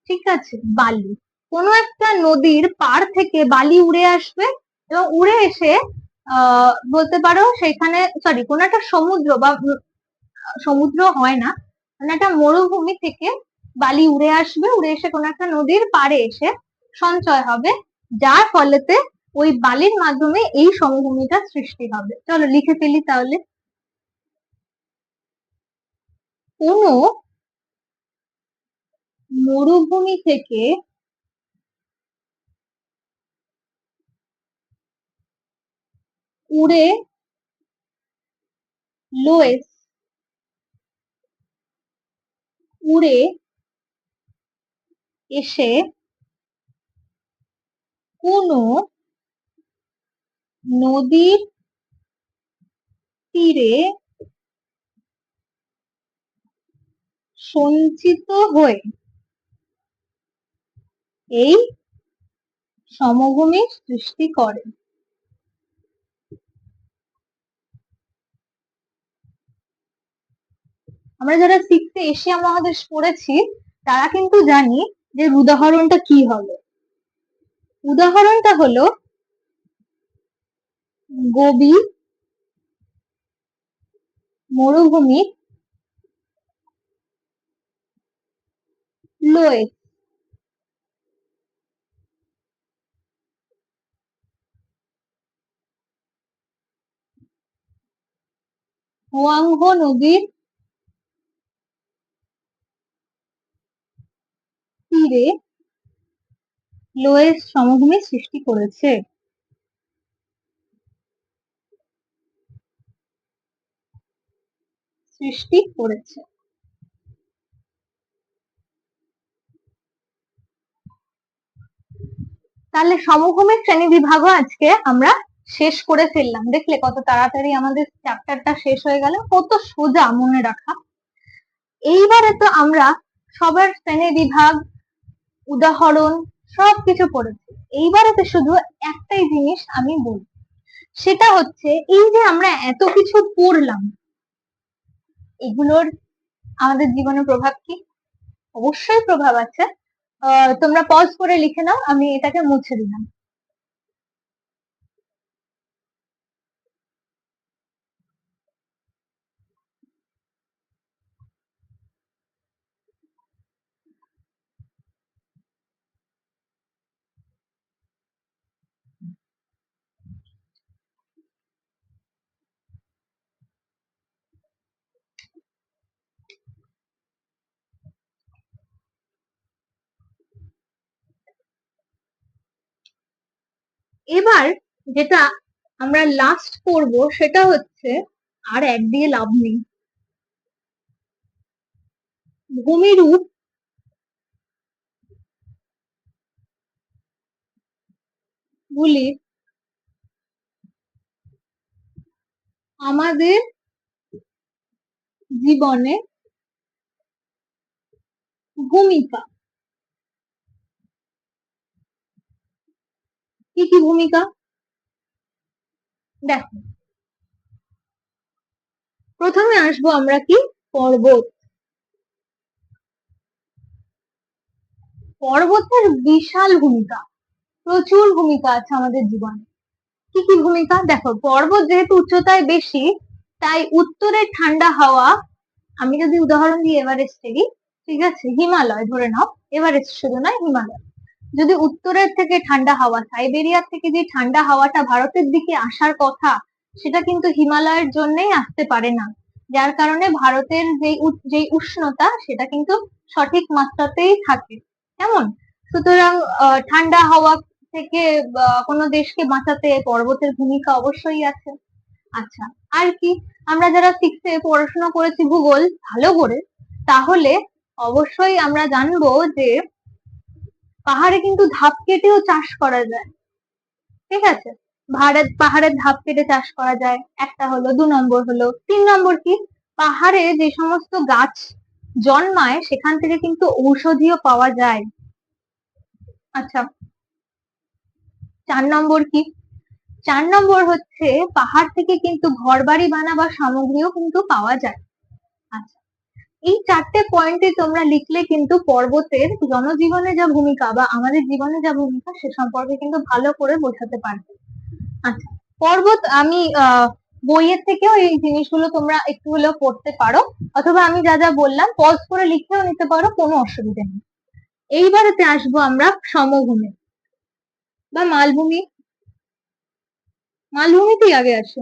ঠিক আছে, বালি। কোনো একটা নদীর পাড় থেকে বালি উড়ে আসবে এবং উড়ে এসে বলতে পারো সেখানে, সরি, কোনো একটা সমুদ্র বা সমুদ্র হয় না, মানে একটা মরুভূমি থেকে বালি উড়ে আসবে, উড়ে এসে কোনো একটা নদীর পাড়ে এসে সঞ্চয় হবে, যার ফলেতে ওই বালির মাধ্যমে এই সমভূমিটা সৃষ্টি হবে। চলো লিখে ফেলি তাহলে। কোনো মরুভূমি থেকে উড়ে লোয়েস উড়ে এসে কোনো নদীর তীরে সঞ্চিত হয়ে এই সমভূমির সৃষ্টি করে। আমরা যারা সিক্সে এশিয়া মহাদেশ পড়েছি তারা কিন্তু জানি যে উদাহরণটা কি হবে। উদাহরণটা হলো গোবি মরুভূমির লোয়েস। হোয়াংহো নদীর তীরে লোয়েস সমভূমি সৃষ্টি করেছে। সৃষ্টি করেছে। তাহলে সমভূমির শ্রেণী বিভাগও আজকে আমরা শেষ করে ফেললাম। দেখলে কত তাড়াতাড়ি আমাদের চ্যাপ্টারটা শেষ হয়ে গেল, কত সোজা মনে রাখা। এইবারে তো আমরা সবার শ্রেণী বিভাগ, উদাহরণ সবকিছু পড়েছি। এইবারে তো শুধু একটাই জিনিস আমি বলবো, সেটা হচ্ছে এই যে আমরা এত কিছু পড়লাম, এগুলোর আমাদের জীবনে প্রভাব কি? অবশ্যই প্রভাব আছে। তোমরা পজ করে লিখে নাও, আমি এটাকে মুছে দিলাম। এবার যেটা আমরা লাস্ট করব সেটা হচ্ছে, আর এক দিয়ে লাভ নেই, ভূমিরূপ গুলির আমাদের জীবনে ভূমিকা। কি কি ভূমিকা? দেখো, প্রথমে আসবো আমরা কি, পর্বত। পর্বতের বিশাল ভূমিকা, প্রচুর ভূমিকা আছে আমাদের জীবনে। কি কি ভূমিকা দেখো, পর্বত যেহেতু উচ্চতায় বেশি, তাই উত্তরের ঠান্ডা হাওয়া, আমি যদি উদাহরণ দিই এভারেস্টেরই, ঠিক আছে, হিমালয় ধরে নাও, এভারেস্ট শুধু নয়, হিমালয়, যদি উত্তরের থেকে ঠান্ডা হাওয়া, সাইবেরিয়ার থেকে যে ঠান্ডা হাওয়াটা ভারতের দিকে আসার কথা, সেটা কিন্তু হিমালয়ের জন্যই আসতে পারে না, যার কারণে ভারতের যেই উষ্ণতা সেটা কিন্তু সঠিক মাত্রাতেই থাকে। কেমন? সুতরাং ঠান্ডা হাওয়া থেকে কোনো দেশকে বাঁচাতে পর্বতের ভূমিকা অবশ্যই আছে। আচ্ছা, আর কি, আমরা যারা সিক্সে পড়াশোনা করেছি ভূগোল ভালো করে, তাহলে অবশ্যই আমরা জানবো যে পাহাড়ে কিন্তু ধাপ কেটেও চাষ করা যায়। ঠিক আছে, পাহাড়ের ধাপ কেটে চাষ করা যায়, একটা হলো। 2 নম্বর হলো, 3 নম্বর কি, পাহাড়ে যে সমস্ত গাছ জন্মায় সেখান থেকে কিন্তু ঔষধিও পাওয়া যায়। আচ্ছা, 4 নম্বর কি, 4 নম্বর হচ্ছে পাহাড় থেকে কিন্তু ঘর বাড়ি বানাবার সামগ্রীও কিন্তু পাওয়া যায়। আচ্ছা, এই 4টে পয়েন্টে তোমরা লিখলে কিন্তু পর্বতের জনজীবনে যা ভূমিকা বা আমাদের জীবনে যা ভূমিকা সে সম্পর্কে কিন্তু ভালো করে বোঝাতে পারবে। আচ্ছা, পর্বত আমি বইয়ের থেকেও এই জিনিসগুলো তোমরা একটু হলেও পড়তে পারো, অথবা আমি যা যা বললাম পজ করে লিখেও নিতে পারো, কোনো অসুবিধা নেই। এইবারেতে আসবো আমরা সমভূমি বা মালভূমি। মালভূমিতেই আগে আসে।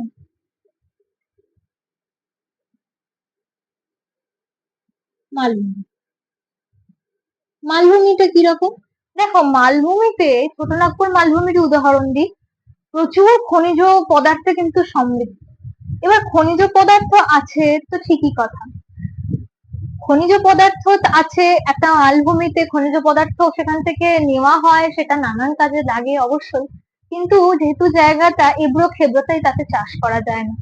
মালভূমি, মালভূমিটা কিরকম? দেখো, মালভূমিতে ছোটনাগপুর মালভূমির উদাহরণ দিই, প্রচুর খনিজ পদার্থে কিন্তু সমৃদ্ধ। এবার খনিজ পদার্থ আছে তো ঠিকই কথা, খনিজ পদার্থ আছে একটা মালভূমিতে, খনিজ পদার্থ সেখান থেকে নেওয়া হয়, সেটা নানান কাজে লাগে অবশ্যই, কিন্তু যেহেতু জায়গাটা এবড়ো খেবড়ো তাই তাতে চাষ করা যায় না।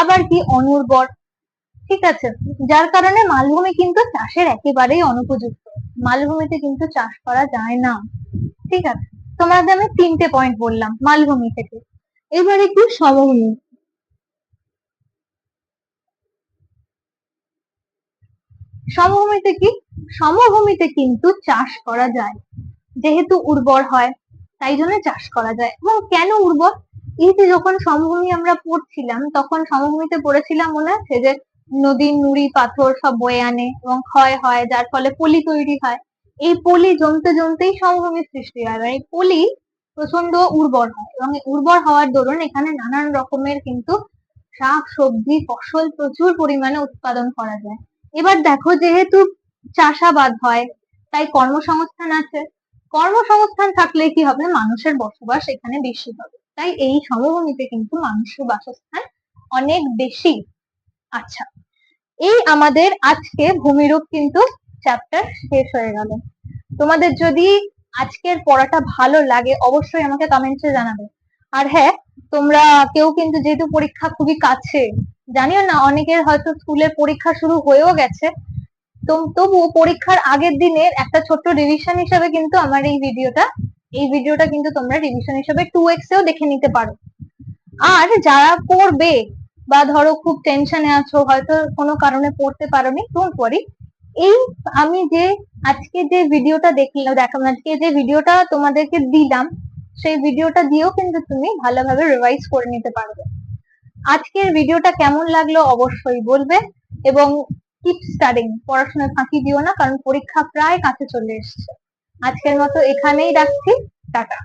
আবার কি, অনুর্বর, ঠিক আছে, যার কারণে মালভূমি কিন্তু চাষের একেবারেই অনুপযুক্ত, মালভূমিতে কিন্তু চাষ করা যায় না। ঠিক আছে, তোমাদের আমি 3টে পয়েন্ট বললাম মালভূমি থেকে। এবার একটু সমভূমি। সমভূমিতে কি, সমভূমিতে কিন্তু চাষ করা যায়, যেহেতু উর্বর হয় তাই জন্য চাষ করা যায়। এবং কেন উর্বর, এই যে যখন সমভূমি আমরা পড়ছিলাম তখন সমভূমিতে পড়েছিলাম, মনে আছে যে নদীর নুড়ি পাথর সব বয়ে আনে এবং ক্ষয় হয়, যার ফলে পলি তৈরি হয়। এই পলি জমতে জমতেই সমভূমির সৃষ্টি হয়, আর এই পলি প্রচন্ড উর্বর হয়, এবং উর্বর হওয়ার দরুন এখানে নানান রকমের কিন্তু শাক সবজি ফসল প্রচুর পরিমাণে উৎপাদন করা যায়। এবার দেখো, যেহেতু চাষাবাদ হয় তাই কর্মসংস্থান আছে, কর্মসংস্থান থাকলে কি হবে, মানুষের বসবাস এখানে বেশি হবে, তাই এই সমভূমিতে কিন্তু মানুষের বাসস্থান অনেক বেশি। আচ্ছা, এই আমাদের আজকে ভূমিরূপ কিন্তু চ্যাপ্টার শেষ হয়ে গেল। তোমাদের যদি আজকের পড়াটা ভালো লাগে অবশ্যই আমাকে কমেন্টসে জানাবে। আর হ্যাঁ, তোমরা কেউ কিন্তু, যেহেতু পরীক্ষা খুবই কাছে, জানিও না অনেকের হয়তো স্কুলের পরীক্ষা শুরু হয়েও গেছে, তবুও পরীক্ষার আগের দিনের একটা ছোট্ট রিভিশন হিসেবে কিন্তু আমার এই ভিডিওটা কিন্তু তোমরা রিভিশন হিসেবে 2x এও দেখে নিতে পারো। আর যারা পড়বে বা ধরো খুব টেনশনে আছো, হয়তো কোনো কারণে পড়তে পারোনি, ডোন্ট ওয়ারি, এই আমি যে আজকে যে ভিডিওটা আজকে যে ভিডিওটা তোমাদেরকে দিলাম, সেই ভিডিওটা দিয়েও কিন্তু তুমি ভালোভাবে রিভাইজ করে নিতে পারবে। আজকের ভিডিওটা কেমন লাগলো অবশ্যই বলবে, এবং কিপ স্টাডিং, পড়াশোনা ফাঁকি দিও না, কারণ পরীক্ষা প্রায় কাছে চলে এসছে। আজকের মতো এখানেই রাখছি, টাটা।